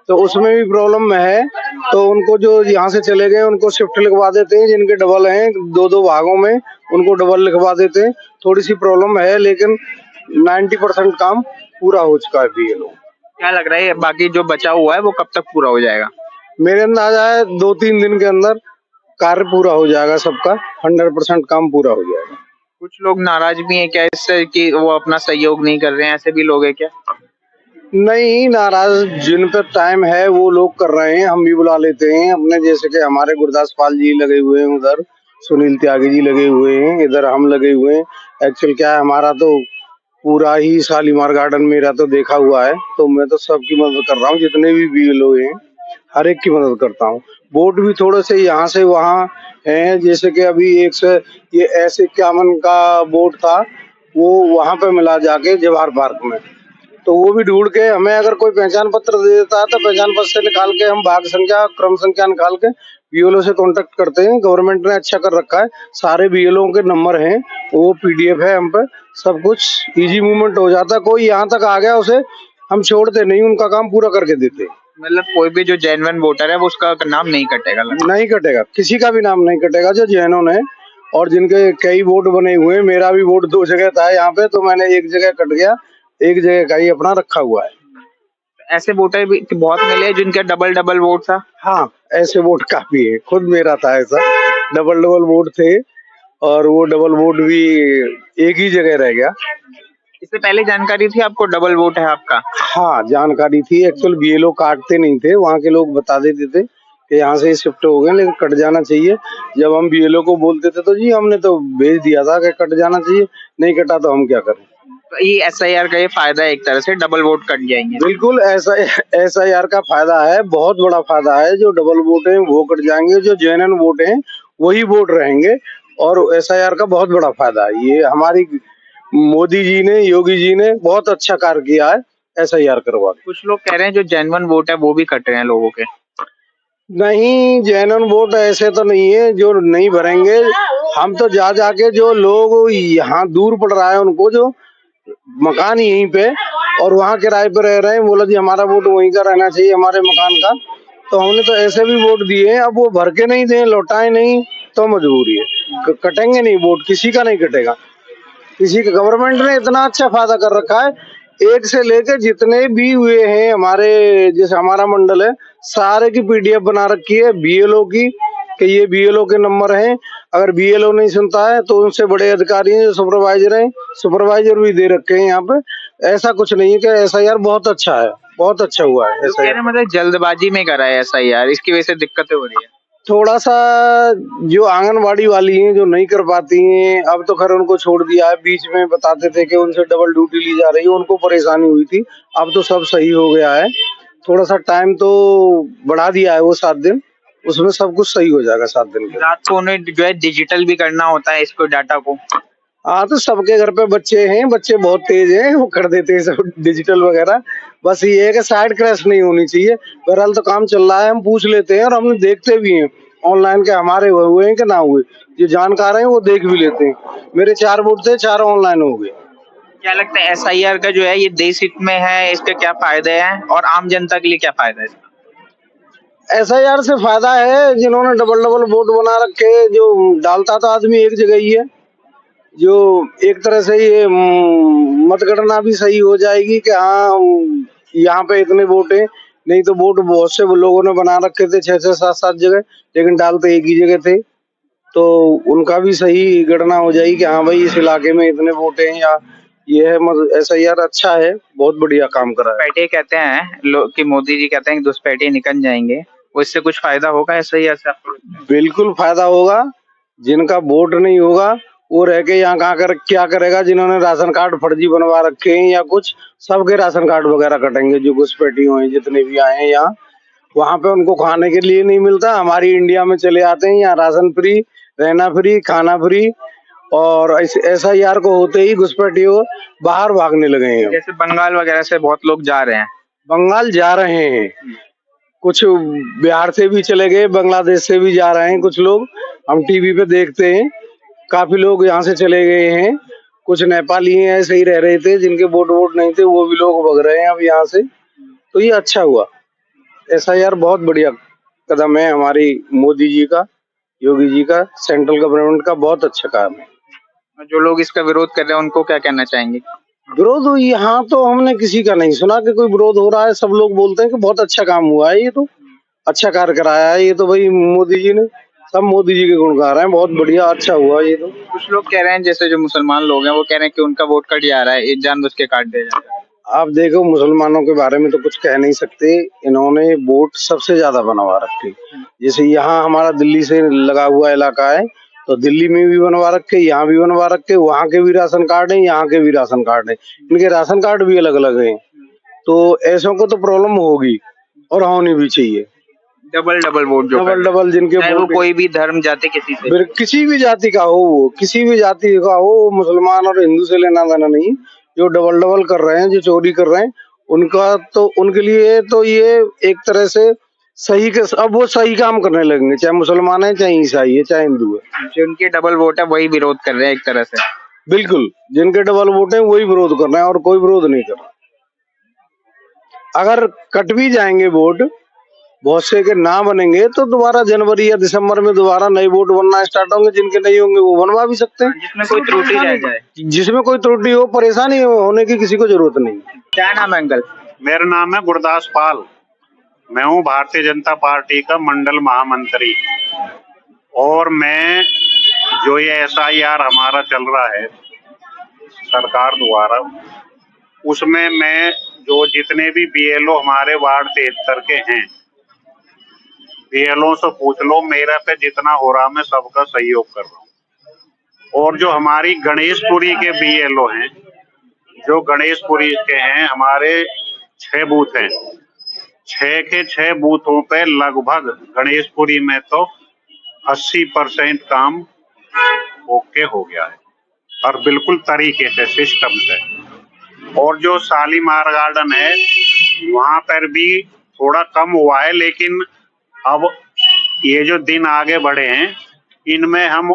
तो उसमें भी प्रॉब्लम है, तो उनको जो यहाँ से चले गए उनको शिफ्ट लिखवा देते हैं, जिनके डबल हैं 2-2 भागों में उनको डबल लिखवा देते हैं। थोड़ी सी प्रॉब्लम है लेकिन 90% काम पूरा हो चुका है BLO। क्या लग रहा है बाकी जो बचा हुआ है वो कब तक पूरा हो जाएगा? मेरे अंदाजा है 2-3 दिन के अंदर कार्य पूरा हो जाएगा, सबका 100% काम पूरा हो जाएगा। कुछ लोग नाराज भी हैं क्या इससे कि वो अपना सहयोग नहीं कर रहे हैं, ऐसे भी लोग हैं क्या? नहीं, नाराज जिन पे टाइम है वो लोग कर रहे हैं, हम भी बुला लेते हैं अपने, जैसे कि हमारे गुरदास पाल जी लगे हुए हैं, उधर सुनील त्यागी जी लगे हुए हैं, इधर हम लगे हुए हैं। एक्चुअल क्या है, हमारा तो पूरा ही शालीमार गार्डन मेरा तो देखा हुआ है, तो मैं तो सबकी मदद कर रहा हूँ, जितने भी BLO हैं हर एक की मदद करता हूँ। वोट भी थोड़े से यहाँ से वहाँ हैं, जैसे कि अभी एक से ये S51 का वोट था, वो वहाँ पे मिला जाके जवाहर पार्क में, तो वो भी ढूंढ के हमें अगर कोई पहचान पत्र दे देता है तो पहचान पत्र से निकाल के हम भाग संख्या क्रम संख्या निकाल के BLO से कांटेक्ट करते हैं। गवर्नमेंट ने अच्छा कर रखा है, सारे BLO के नंबर हैं, वो PDF है हम पे, सब कुछ इजी मूवमेंट हो जाता है। कोई यहाँ तक आ गया उसे हम छोड़ते नहीं, उनका काम पूरा करके देते। मतलब कोई भी जो जेन्युइन वोटर है वो उसका नाम नहीं कटेगा? नहीं कटेगा, किसी का भी नाम नहीं कटेगा जो जेन्युइन है और जिनके कई वोट बने हुए हैं। मेरा भी वोट 2 जगह था यहाँ पे, तो मैंने एक जगह कट गया, एक जगह का ही अपना रखा हुआ है। ऐसे वोटर भी बहुत मिले जिनके डबल वोट था? हाँ, ऐसे वोट काफी है, खुद मेरा था ऐसा, डबल वोट थे और वो डबल वोट भी एक ही जगह रह गया। इससे पहले जानकारी थी आपको डबल वोट है आपका? हाँ, जानकारी थी। एक्चुअल BLO काटते नहीं थे, वहाँ के लोग बता देते थे कि यहाँ से शिफ्ट हो गए लेकिन कट जाना चाहिए। जब हम BLO को बोलते थे तो जी हमने तो भेज दिया था कि कट जाना चाहिए, नहीं कटा तो हम क्या करें। तो ये SIR का ये फायदा है, एक तरह से डबल वोट कट जाएंगे? बिल्कुल, ऐसा SIR का फायदा है, बहुत बड़ा फायदा है। जो डबल वोट है वो कट जाएंगे, जो जेन्युइन वोट है वही वोट रहेंगे और SIR का बहुत बड़ा फायदा है। ये हमारी मोदी जी ने, योगी जी ने बहुत अच्छा कार्य किया है SIR करवा के। कुछ लोग कह रहे हैं जो जेन्युइन वोट है वो भी कट रहे हैं लोगों के। नहीं, जेन्युइन वोट ऐसे तो नहीं है जो नहीं भरेंगे। हम तो जा जाके जो लोग यहाँ दूर पड़ रहा है उनको, जो मकान यहीं पे और वहाँ किराए पे रह रहे हैं, बोला जी हमारा वोट वहीं का रहना चाहिए हमारे मकान का, तो हमने तो ऐसे भी वोट दिए हैं, अब वो भर के नहीं दें, लौटाए नहीं, तो मजबूरी है। कटेंगे नहीं वोट, किसी का नहीं कटेगा। किसी का गवर्नमेंट ने इतना अच्छा फायदा कर रखा है, एक से लेके जितने भी हुए हैं हमारे, जैसे हमारा मंडल है, सारे की पीडीएफ बना रखी है बीएलओ की, कि ये बीएलओ के नंबर हैं। अगर बीएलओ नहीं सुनता है तो उनसे बड़े अधिकारी हैं जो सुपरवाइजर हैं, सुपरवाइजर भी दे रखे हैं यहाँ पे। ऐसा कुछ नहीं है कि एसआईआर बहुत अच्छा है, बहुत अच्छा हुआ है तो कह रहे हैं मतलब जल्दबाजी में करा है एसआईआर, इसकी वजह से दिक्कतें हो रही है। थोड़ा सा जो आंगनवाड़ी वाली हैं जो नहीं कर पाती हैं, अब तो खैर उनको छोड़ दिया है। बीच में बताते थे कि उनसे डबल ड्यूटी ली जा रही है, उनको परेशानी हुई थी, अब तो सब सही हो गया है। थोड़ा सा टाइम तो बढ़ा दिया है वो 7 दिन, उसमें सब कुछ सही हो जाएगा 7 दिन के। रात को उन्हें जो है डिजिटल भी करना होता है इसको, डाटा को। हाँ, तो सबके घर पे बच्चे हैं, बच्चे बहुत तेज हैं, वो कर देते हैं सब डिजिटल वगैरह। बस ये है कि साइड क्रैश नहीं होनी चाहिए। बहरहाल तो काम चल रहा है, हम पूछ लेते हैं और हम देखते भी हैं ऑनलाइन के हमारे हुए हैं कि ना हुए। जो जानकार हैं वो देख भी लेते हैं। मेरे 4 वोट थे, 4 ऑनलाइन हो गए। क्या लगता है एसआईआर का जो है ये देश हित में है, इसके क्या फायदे हैं और आम जनता के लिए क्या फायदा है इसका? एसआईआर से फायदा है, जिन्होंने डबल डबल वोट बना रखे, जो डालता तो आदमी एक जगह ही है, जो एक तरह से ये मतगणना भी सही हो जाएगी कि हाँ यहाँ पे इतने वोट हैं। नहीं तो वोट बहुत से लोगों ने बना रखे थे 6-6, 7-7 जगह, लेकिन डालते एक ही जगह थे, तो उनका भी सही गणना हो जाएगी कि हाँ भाई इस इलाके में इतने वोट हैं, या ये है। एसआईआर अच्छा है, बहुत बढ़िया काम करा है। घुसपैठिए कहते हैं लोग कि मोदी जी कहते हैं कि घुसपैठिए निकल जाएंगे, उससे कुछ फायदा होगा एसआईआर से आपको? बिल्कुल फायदा होगा। जिनका वोट नहीं होगा वो रह के यहाँ कहाँ कर क्या करेगा। जिन्होंने राशन कार्ड फर्जी बनवा रखे हैं या कुछ, सबके राशन कार्ड वगैरह कटेंगे, जो घुसपैठी हुए जितने भी आए हैं यहाँ। वहाँ पे उनको खाने के लिए नहीं मिलता, हमारी इंडिया में चले आते हैं, यहाँ राशन फ्री, रहना फ्री, खाना फ्री। और एसआईआर को होते ही घुसपैठियों बाहर भागने लगे हैं। जैसे बंगाल वगैरह से बहुत लोग जा रहे हैं। बंगाल जा रहे हैं, कुछ बिहार से भी चले गए, बांग्लादेश से भी जा रहे हैं कुछ लोग, हम टीवी पे देखते हैं। काफी लोग यहाँ से चले गए हैं, कुछ नेपाली हैं ऐसे ही रह रहे थे, जिनके वोट नहीं थे, वो भी लोग भग रहे हैं अब यहाँ से। तो ये अच्छा हुआ, एसआईआर बहुत बढ़िया कदम है हमारी मोदी जी का, योगी जी का, सेंट्रल गवर्नमेंट का बहुत अच्छा काम है। जो लोग इसका विरोध कर रहे हैं उनको क्या कहना चाहेंगे? विरोध यहाँ तो हमने किसी का नहीं सुना कि कोई विरोध हो रहा है। सब लोग बोलते हैं कि बहुत अच्छा काम हुआ है, ये तो अच्छा कार्य कराया है, ये तो भाई मोदी जी ने, सब मोदी जी के गुण गा रहे हैं, बहुत बढ़िया अच्छा हुआ ये तो। कुछ लोग कह रहे हैं, जैसे जो मुसलमान लोग हैं वो कह रहे हैं कि उनका वोट कट जा रहा है, ये जानबूझ के काट दिया जा रहा है। आप देखो, मुसलमानों के बारे में तो कुछ कह नहीं सकते, इन्होंने वोट सबसे ज्यादा बनवा रखे। जैसे यहाँ हमारा दिल्ली से लगा हुआ इलाका है, तो दिल्ली में भी बनवा रखे, यहाँ भी बनवा रखे, वहाँ के भी राशन कार्ड है, यहाँ के भी राशन कार्ड है, इनके राशन कार्ड भी अलग अलग हैं। तो ऐसों को तो प्रॉब्लम होगी और होनी भी चाहिए। डबल वोट जो डबल जिनके चाहे वो कोई भी धर्म जाति किसी भी जाति का हो, वो किसी भी जाति का हो, मुसलमान और हिंदू से लेना देना नहीं। जो डबल कर रहे हैं, जो चोरी कर रहे हैं, उनका तो, उनके लिए तो ये एक तरह से सही के, अब वो सही काम करने लगेंगे, चाहे मुसलमान है, चाहे ईसाई है, चाहे हिंदू है। जिनके डबल वोट है वही विरोध कर रहे हैं एक तरह से। बिल्कुल, जिनके डबल वोट है वही विरोध कर रहे हैं और कोई विरोध नहीं कर रहा। अगर कट भी जाएंगे वोट, बहुत से के ना बनेंगे, तो दोबारा जनवरी या दिसंबर में दोबारा नए वोट बनना स्टार्ट होंगे। जिनके नहीं होंगे वो बनवा भी सकते हैं, जिसमें कोई त्रुटि रह जाए। जिसमें कोई त्रुटि हो, परेशानी होने की किसी को जरूरत नहीं। क्या नाम है अंकल? मेरा नाम है गुरदास पाल, मैं हूँ भारतीय जनता पार्टी का मंडल महामंत्री। और मैं जो ये एसआईआर हमारा चल रहा है सरकार द्वारा, उसमें मैं जो जितने भी बीएलओ हमारे वार्ड 73 के हैं, बीएलओ से पूछ लो, मेरा पे जितना हो रहा मैं सबका सहयोग कर रहा हूँ। और जो हमारी गणेशपुरी के बीएलओ हैं, जो गणेशपुरी के हैं, हमारे 6 बूथ हैं, 6 के 6 बूथों पे लगभग गणेशपुरी में तो 80% काम ओके हो गया है, और बिल्कुल तरीके से, सिस्टम से। और जो शालीमार गार्डन है वहां पर भी थोड़ा कम हुआ है, लेकिन अब ये जो दिन आगे बढ़े हैं, इनमें हम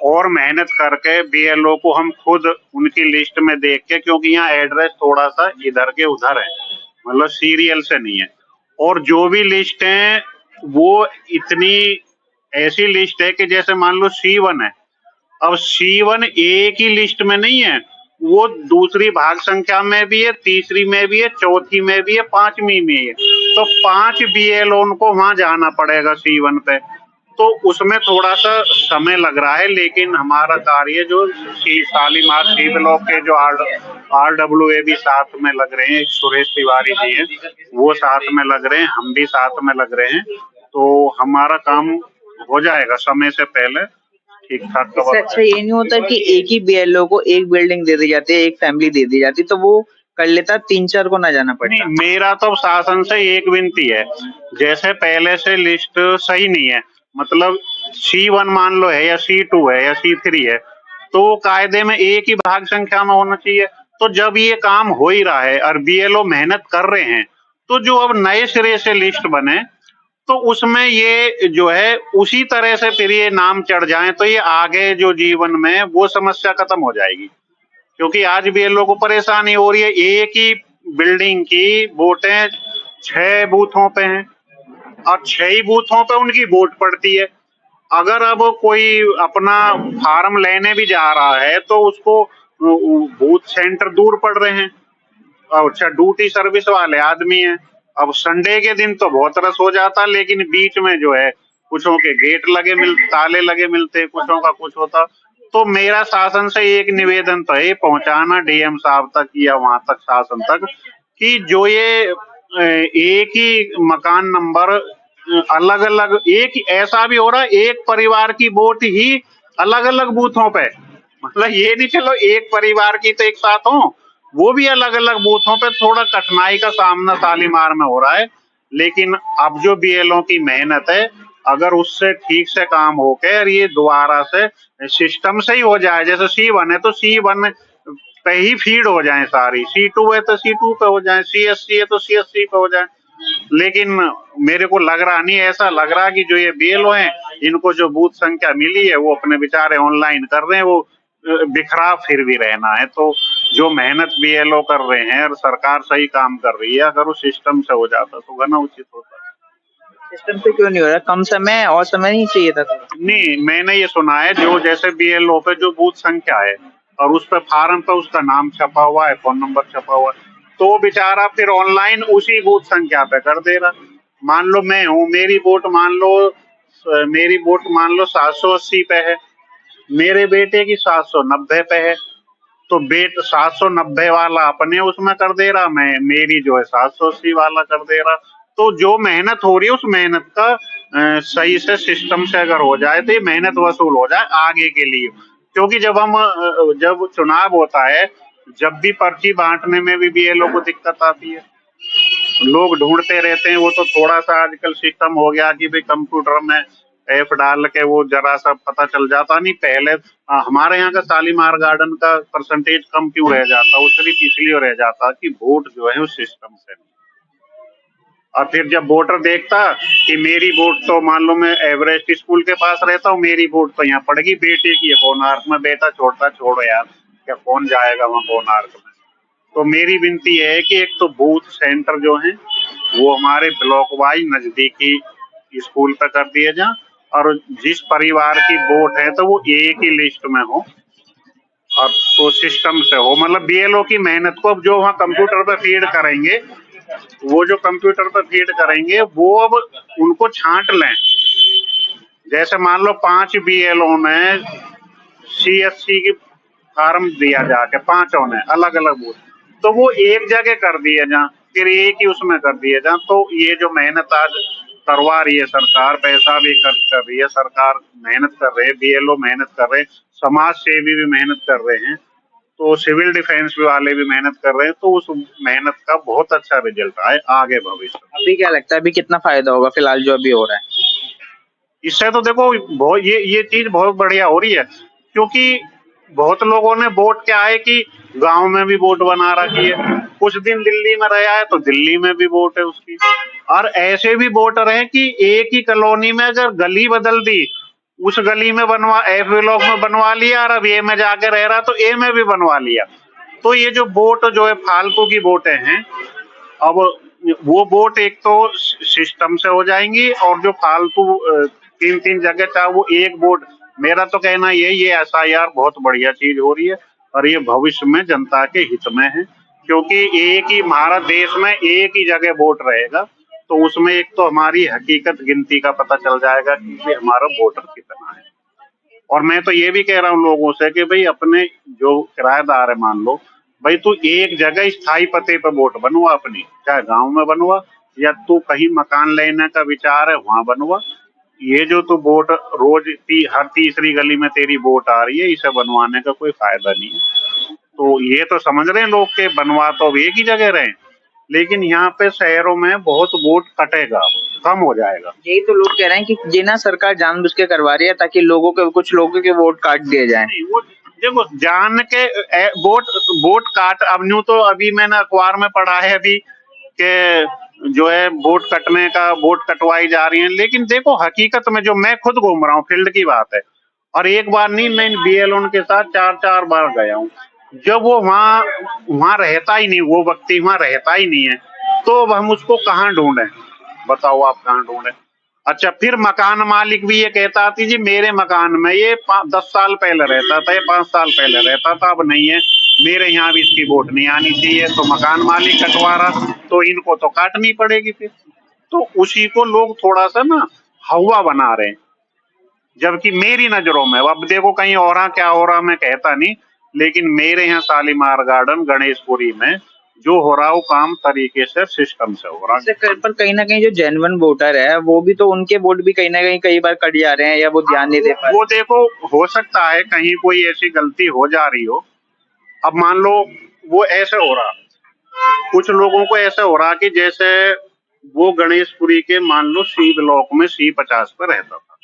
और मेहनत करके बीएलओ को हम खुद उनकी लिस्ट में देख के, क्योंकि यहाँ एड्रेस थोड़ा सा इधर के उधर है, मतलब सीरियल से नहीं है, और जो भी लिस्ट है वो इतनी ऐसी लिस्ट है कि जैसे मान लो C1 है, अब C1 एक ही लिस्ट में नहीं है, वो दूसरी भाग संख्या में भी है, तीसरी में भी है, चौथी में भी है, पांचवी में है। तो 5 BLO को वहां जाना पड़ेगा C1 पे, तो उसमें थोड़ा सा समय लग रहा है। लेकिन हमारा कार्य जो शालीमार सी ब्लॉक के जो RWA भी साथ में लग रहे हैं, सुरेश तिवारी जी हैं, वो साथ में लग रहे हैं, हम भी साथ में लग रहे हैं, तो हमारा काम हो जाएगा समय से पहले ठीक ठाक। इससे अच्छा ये नहीं होता कि एक ही BLO को एक बिल्डिंग दे दी जाती है, एक फैमिली दे दी जाती, तो वो कर लेता, 3-4 को ना जाना पड़ता। नहीं, मेरा तो शासन से एक विनती है, जैसे पहले से लिस्ट सही नहीं है, मतलब C1 मान लो है या C2 है या C3 है, तो कायदे में एक ही भाग संख्या में होना चाहिए। तो जब ये काम हो ही रहा है और BLO मेहनत कर रहे हैं, तो जो अब नए सिरे से लिस्ट बने तो उसमें ये जो है उसी तरह से फिर ये नाम चढ़ जाए, तो ये आगे जो जीवन में वो समस्या खत्म हो जाएगी। क्योंकि आज भी ये लोगों को परेशानी हो रही है, एक ही बिल्डिंग की वोटें 6 बूथों पे हैं और 6 ही बूथों पे उनकी वोट पड़ती है। अगर अब कोई अपना फार्म लेने भी जा रहा है तो उसको बूथ सेंटर दूर पड़ रहे हैं, अच्छा ड्यूटी सर्विस वाले आदमी हैं। अब संडे के दिन तो बहुत रस हो जाता, लेकिन बीच में जो है कुछों के गेट लगे मिलते, ताले लगे मिलते, कुछों का कुछ होता। तो मेरा शासन से एक निवेदन तो है पहुंचाना DM साहब तक या वहां तक शासन तक कि जो ये एक ही मकान नंबर अलग अलग, एक ऐसा भी हो रहा है एक परिवार की वोट ही अलग अलग बूथों पे, मतलब ये नहीं चलो एक परिवार की तो एक साथ हो, वो भी अलग अलग बूथों पे। थोड़ा कठिनाई का सामना शालीमार में हो रहा है, लेकिन अब जो BLO की मेहनत है, अगर उससे ठीक से काम होके और ये दोबारा से सिस्टम से ही हो जाए, जैसे C1 है तो C1 पे ही फीड हो जाए सारी, C2 है तो C2 पे हो जाए, CSC है तो CSC पे हो जाए। लेकिन मेरे को लग रहा नहीं, ऐसा लग रहा कि जो ये BLO हैं, इनको जो बूथ संख्या मिली है वो अपने बेचारे ऑनलाइन कर रहे हैं, वो बिखरा फिर भी रहना है। तो जो मेहनत BLO कर रहे हैं और सरकार सही काम कर रही है, अगर वो सिस्टम से हो जाता तो घना उचित होता। सिस्टम से क्यों नहीं हो रहा? कम समय और समय नहीं चाहिए था? नहीं, मैंने ये सुना है जो जैसे BLO पे जो बूथ संख्या है और उस पे फार्म पे उसका नाम छपा हुआ है, फोन नंबर छपा हुआ है, तो बेचारा फिर ऑनलाइन उसी बूथ संख्या पे कर दे रहा। मान लो मैं हूँ, मेरी वोट मान लो 780 पे है, मेरे बेटे की 790 पे है, तो 790 वाला अपने उसमें कर दे रहा, मैं मेरी जो है 780 वाला कर दे रहा। तो जो मेहनत हो रही है उस मेहनत का सही से सिस्टम से अगर हो जाए तो ये मेहनत वसूल हो जाए आगे के लिए। क्योंकि जब चुनाव होता है, जब भी पर्ची बांटने में भी BLO को दिक्कत आती है, लोग ढूंढते रहते हैं। वो तो थोड़ा सा आजकल सिस्टम हो गया कि भाई कंप्यूटर में F डाल के वो जरा सा पता चल जाता, नहीं पहले हमारे यहाँ का शालीमार गार्डन का परसेंटेज कम क्यों रह जाता, वो सिर्फ इसलिए रह जाता कि वोट जो है उस सिस्टम से नहीं। और फिर जब वोटर देखता कि मेरी वोट तो मान लो मैं एवरेस्ट स्कूल के पास रहता हूँ, मेरी वोट तो यहाँ पड़ेगी बेटे की कोणार्क में, बेटा छोड़ो यार, क्या कौन जाएगा वहाँ कोणार्क में। तो मेरी विनती है कि एक तो बूथ सेंटर जो है वो हमारे ब्लॉक वाइज नजदीकी स्कूल पे कर दिए जाए, और जिस परिवार की वोट है तो वो एक ही लिस्ट में हो और तो सिस्टम से हो। मतलब BLO की मेहनत को अब जो वहाँ कंप्यूटर पे फीड करेंगे, वो जो कंप्यूटर पे फीड करेंगे वो अब उनको छांट लें। जैसे मान लो 5 BLO में CSC की फार्म दिया जाके, 5 ने अलग अलग बूथ, तो वो एक जगह कर दिए जा, फिर एक ही उसमें कर दिए जा। तो ये जो मेहनत आज करवा रही है सरकार, पैसा भी खर्च कर रही है सरकार, मेहनत कर रहे हैं, BLO मेहनत कर रहे हैं, समाज सेवी भी मेहनत कर रहे हैं, तो सिविल डिफेंस वाले भी मेहनत कर रहे हैं, तो उस मेहनत का बहुत अच्छा रिजल्ट आए आगे भविष्य। अभी क्या लगता है, अभी कितना फायदा होगा फिलहाल जो अभी हो रहा है इससे? तो देखो बहुत ये चीज बहुत बढ़िया हो रही है, क्योंकि बहुत लोगों ने वोट क्या है कि गांव में भी वोट बना रखी है, कुछ दिन दिल्ली में रहा है तो दिल्ली में भी वोट है उसकी, और ऐसे भी वोटर हैं कि एक ही कॉलोनी में अगर गली बदल दी, उस गली में F ब्लॉक में बनवा लिया और अब A में जाके रह रहा तो A में भी बनवा लिया। तो ये जो वोट जो है फालतू की वोटें हैं, अब वो वोट एक तो सिस्टम से हो जाएंगी, और जो फालतू 3-3 जगह चाहे वो एक वोट। मेरा तो कहना ये SIR बहुत बढ़िया चीज हो रही है, और ये भविष्य में जनता के हित में है, क्योंकि एक ही भारत देश में एक ही जगह वोट रहेगा, तो उसमें एक तो हमारी हकीकत गिनती का पता चल जाएगा कि हमारा वोटर कितना है। और मैं तो ये भी कह रहा हूँ लोगों से कि भाई अपने जो किराएदार है, मान लो भाई तू एक जगह स्थायी पते पे वोट बनवा अपनी, चाहे गांव में बनवा या तू कहीं मकान लेने का विचार है वहां बनवा। ये जो तू वोट रोज हर तीसरी गली में तेरी वोट आ रही है, इसे बनवाने का कोई फायदा नहीं है। तो ये तो समझ रहे हैं लोग के बनवा तो एक ही जगह रहे, लेकिन यहाँ पे शहरों में बहुत वोट कटेगा, कम हो जाएगा। यही तो लोग कह रहे हैं कि ये ना सरकार जानबूझ के करवा रही है ताकि लोगों के कुछ लोगों के वोट काट दिए जाए। नहीं, वो देखो जान के वोट काट। अब न्यू तो अभी मैंने अखबार में पढ़ा है अभी कि जो है वोट कटने का, वोट कटवाई जा रही है, लेकिन देखो हकीकत में जो मैं खुद घूम रहा हूँ, फील्ड की बात है, और एक बार नहीं मैं BLO के साथ 4-4 बार गया हूँ। जब वो वहाँ रहता ही नहीं, वो व्यक्ति वहाँ रहता ही नहीं है, तो अब हम उसको कहाँ ढूंढे? बताओ आप कहाँ ढूंढे? अच्छा, फिर मकान मालिक भी ये कहता थी जी मेरे मकान में ये 10 साल पहले रहता था, ये 5 साल पहले रहता था, अब नहीं है, मेरे यहाँ भी इसकी वोट नहीं आनी चाहिए। तो मकान मालिक कटवा रहा, तो इनको तो काटनी पड़ेगी फिर। तो उसी को लोग थोड़ा सा ना हवा बना रहे हैं, जबकि मेरी नजरों में, अब देखो कहीं और क्या हो रहा मैं कहता नहीं, लेकिन मेरे यहाँ शालीमार गार्डन गणेशपुरी में जो हो रहा वो काम तरीके से सिस्टम से हो रहा है। पर कहीं ना कहीं जो जेन्युइन वोटर है वो भी तो, उनके वोट भी कहीं ना कहीं कई बार कट जा रहे हैं या वो ध्यान नहीं दे पा रहे। वो देखो हो सकता है कहीं कोई ऐसी गलती हो जा रही हो। अब मान लो वो ऐसे हो रहा, कुछ लोगों को ऐसे हो रहा कि जैसे वो गणेशपुरी के मान लो C ब्लॉक में C50 पे रहता था,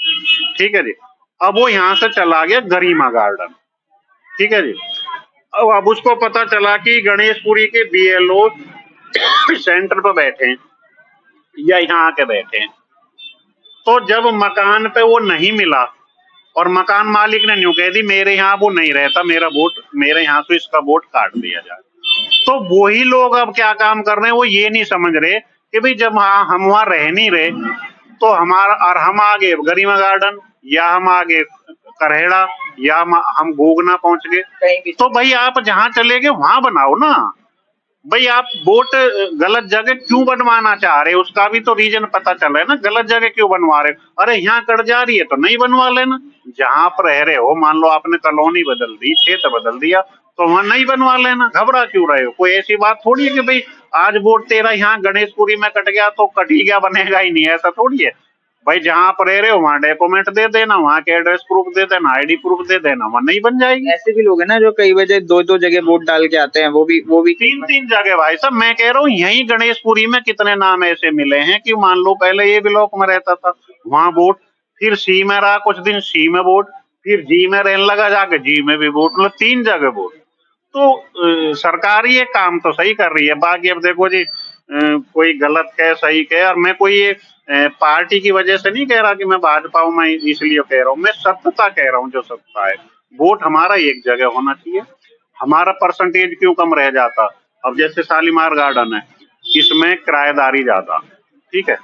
ठीक है जी, अब वो यहाँ से चला गया गरिमा गार्डन, ठीक है जी। अब उसको पता चला कि गणेशपुरी के BLO सेंटर पे बैठे हैं या यहाँ आके बैठे हैं, तो जब मकान पे वो नहीं मिला और मकान मालिक ने न्यू कह दी मेरे यहाँ वो नहीं रहता, मेरा वोट मेरे यहाँ तो इसका वोट काट दिया जाए, तो वही लोग अब क्या काम कर रहे हैं, वो ये नहीं समझ रहे कि भाई जब हम वहाँ रह नहीं रहे तो हमारा, और हम आगे गरिमा गार्डन या हम आगे करहेड़ा या हम गोगना पहुंच गए, तो भाई आप जहाँ चले गए वहां बनाओ ना। भाई आप वोट गलत जगह क्यों बनवाना चाह रहे हो, उसका भी तो रीजन पता चल रहा है ना, गलत जगह क्यों बनवा रहे हो? अरे यहाँ कट जा रही है तो नहीं बनवा लेना, जहाँ पर रह रहे हो, मान लो आपने कॉलोनी बदल दी, क्षेत्र बदल दिया, तो वहां नहीं बनवा लेना, घबरा क्यों रहे हो? कोई ऐसी बात थोड़ी है कि भाई आज वोट तेरा यहाँ गणेशपुरी में कट गया तो कट ही गया, बनेगा ही नहीं, ऐसा थोड़ी है। भाई जहाँ पर रह रहे हो वहाँ डॉक्यूमेंट दे देना, वहाँ के एड्रेस प्रूफ दे देना, ID प्रूफ दे देना, वहाँ नहीं बन जाएगी। ऐसे भी लोग हैं ना जो कई वजह 2-2 जगह वोट डाल के आते हैं, वो भी 3-3 जगह। भाई साहब मैं कह रहा हूँ यहीं गणेशपुरी में कितने नाम ऐसे मिले हैं कि मान लो पहले ये ब्लॉक में रहता था, वहाँ वोट, फिर C में रहा कुछ दिन, C में वोट, फिर G में रहने लगा, जाके G में भी वोट, मतलब 3 जगह वोट। तो सरकार ये काम तो सही कर रही है। बाकी अब देखो जी कोई गलत कहे सही कहे, और मैं कोई पार्टी की वजह से नहीं कह रहा कि मैं भाजपा हूं, मैं इसलिए कह रहा हूँ, मैं सत्यता कह रहा हूँ, जो सत्ता है। वोट हमारा एक जगह होना चाहिए, हमारा परसेंटेज क्यों कम रह जाता? अब जैसे शालीमार गार्डन है, इसमें किराएदारी ज्यादा, ठीक है,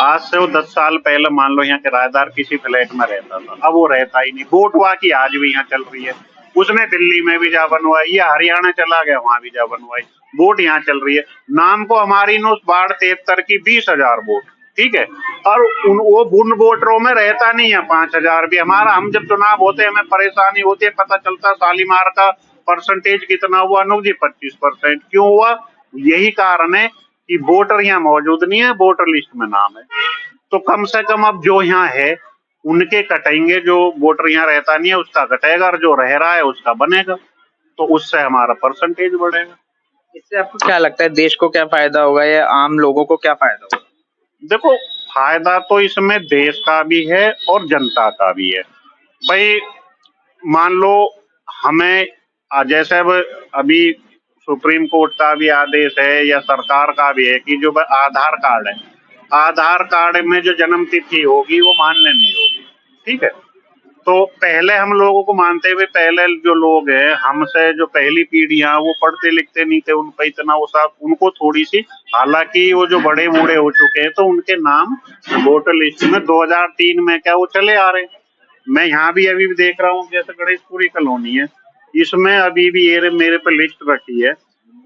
आज से वो 10 साल पहले मान लो यहाँ किराएदार किसी फ्लैट में रहता था, अब वो रहता ही नहीं। वोट वाकी आज भी यहाँ चल रही है, उसने दिल्ली में भी जा बनवाई या हरियाणा चला गया वहां भी जा बनवाई, वोट यहाँ चल रही है। नाम को हमारी नो वार्ड 73 की 20,000 वोट, ठीक है, और उन वोटरों में रहता नहीं है 5,000 भी। हमारा, हम जब चुनाव होते हैं हमें परेशानी होती है, पता चलता शालीमार का परसेंटेज कितना हुआ, अनुज जी 25%। क्यों हुआ? यही कारण है कि वोटर यहाँ मौजूद नहीं है, वोटर लिस्ट में नाम है। तो कम से कम अब जो यहाँ है उनके कटेंगे, जो वोटर यहाँ रहता नहीं है उसका कटेगा, और जो रह रहा है उसका बनेगा, तो उससे हमारा परसेंटेज बढ़ेगा। इससे आपको क्या लगता है देश को क्या फायदा होगा या आम लोगों को क्या फायदा होगा? देखो फायदा तो इसमें देश का भी है और जनता का भी है। भाई मान लो हमें, जैसे अभी सुप्रीम कोर्ट का भी आदेश है या सरकार का भी है कि जो आधार कार्ड है, आधार कार्ड में जो जन्म तिथि होगी वो मान्य नहीं होगी, ठीक है, तो पहले हम लोगों को मानते हुए पहले जो लोग हैं हमसे जो पहली पीढ़ियां वो पढ़ते लिखते नहीं थे, उन पर इतना उनको थोड़ी सी, हालांकि वो जो बड़े बूढ़े हो चुके हैं तो उनके नाम वोटर लिस्ट में 2003 में क्या वो चले आ रहे हैं। मैं यहाँ भी अभी भी देख रहा हूँ, जैसे गणेशपुरी कॉलोनी है, इसमें अभी भी ये मेरे पे लिस्ट रखी है,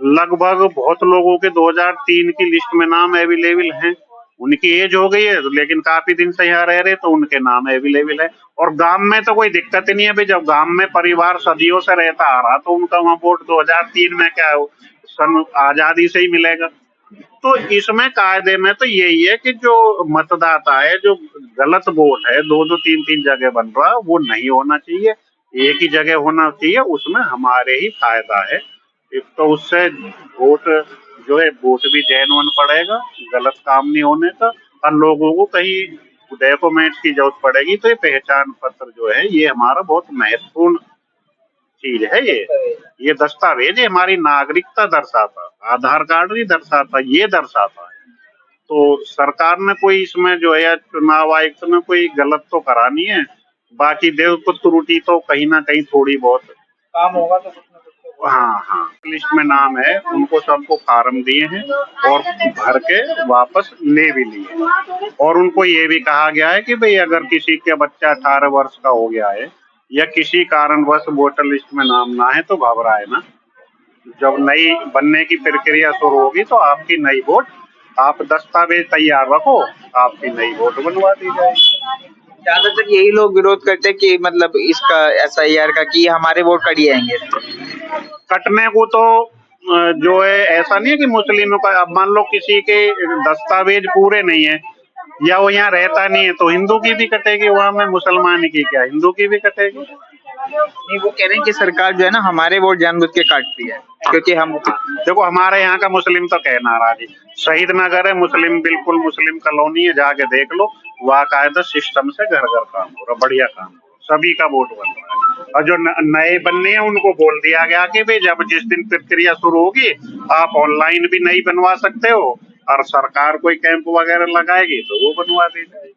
लगभग बहुत लोगों के 2003 की लिस्ट में नाम अवेलेबल हैं। उनकी एज हो गई है लेकिन काफी दिन से यहाँ रह रहे तो उनके नाम अवेलेबल है। और गांव में तो कोई दिक्कत ही नहीं है भाई, जब गांव में परिवार सदियों से रहता आ रहा तो उनका वहाँ वोट 2003 में क्या है, सन आजादी से ही मिलेगा। तो इसमें कायदे में तो यही है कि जो मतदाता है, जो गलत वोट है, दो दो तीन तीन जगह बन रहा, वो नहीं होना चाहिए, एक ही जगह होना चाहिए, उसमें हमारे ही फायदा है। एक तो उससे वोट जो है वोट भी जेन्युइन पड़ेगा, गलत काम नहीं होने का, और लोगों को कहीं डॉक्यूमेंट की जरूरत पड़ेगी तो ये पहचान पत्र जो है ये हमारा बहुत महत्वपूर्ण चीज है। ये दस्तावेज हमारी नागरिकता दर्शाता, आधार कार्ड नहीं दर्शाता, ये दर्शाता है। तो सरकार ने कोई इसमें जो है चुनाव आयुक्त ने कोई गलत तो करा नहीं है, बाकी देव को त्रुटि तो कहीं ना कहीं थोड़ी बहुत काम होगा तो कुछ ना कुछ तो हाँ हाँ लिस्ट में नाम है, उनको सबको फार्म दिए हैं और भर के वापस ले भी लिए। और उनको ये भी कहा गया है कि भाई अगर किसी के बच्चा 18 वर्ष का हो गया है या किसी कारणवश वोटर लिस्ट में नाम ना है तो घबराए ना, जब नई बनने की प्रक्रिया शुरू होगी तो आपकी नई वोट, आप दस्तावेज तैयार रखो, आपकी नई वोट बनवा दी जाएगी। ज्यादातर यही लोग विरोध करते हैं कि मतलब इसका SIR का कि हमारे वोट कट जाएंगे। कटने को तो जो है ऐसा नहीं है कि मुस्लिमों का, अब मान लो किसी के दस्तावेज पूरे नहीं है या वो यहाँ रहता नहीं है तो हिंदू की भी कटेगी, वहाँ में मुसलमान की क्या, हिंदू की भी कटेगी। नहीं, वो कह रहे हैं कि सरकार जो है ना हमारे वोट जानबूझ के काटती है क्योंकि हम, देखो हमारे यहाँ का मुस्लिम तो कह नाराज है, शहीद नगर है मुस्लिम, बिल्कुल मुस्लिम कॉलोनी है, जाके देख लो, वाकायदा सिस्टम से घर घर काम हो रहा, बढ़िया काम हो रहा, सभी का वोट बन रहा है। और जो नए बनने हैं उनको बोल दिया गया कि भाई जब जिस दिन प्रक्रिया शुरू होगी आप ऑनलाइन भी नहीं बनवा सकते हो, और सरकार कोई कैंप वगैरह लगाएगी तो वो बनवा दी जाएगी।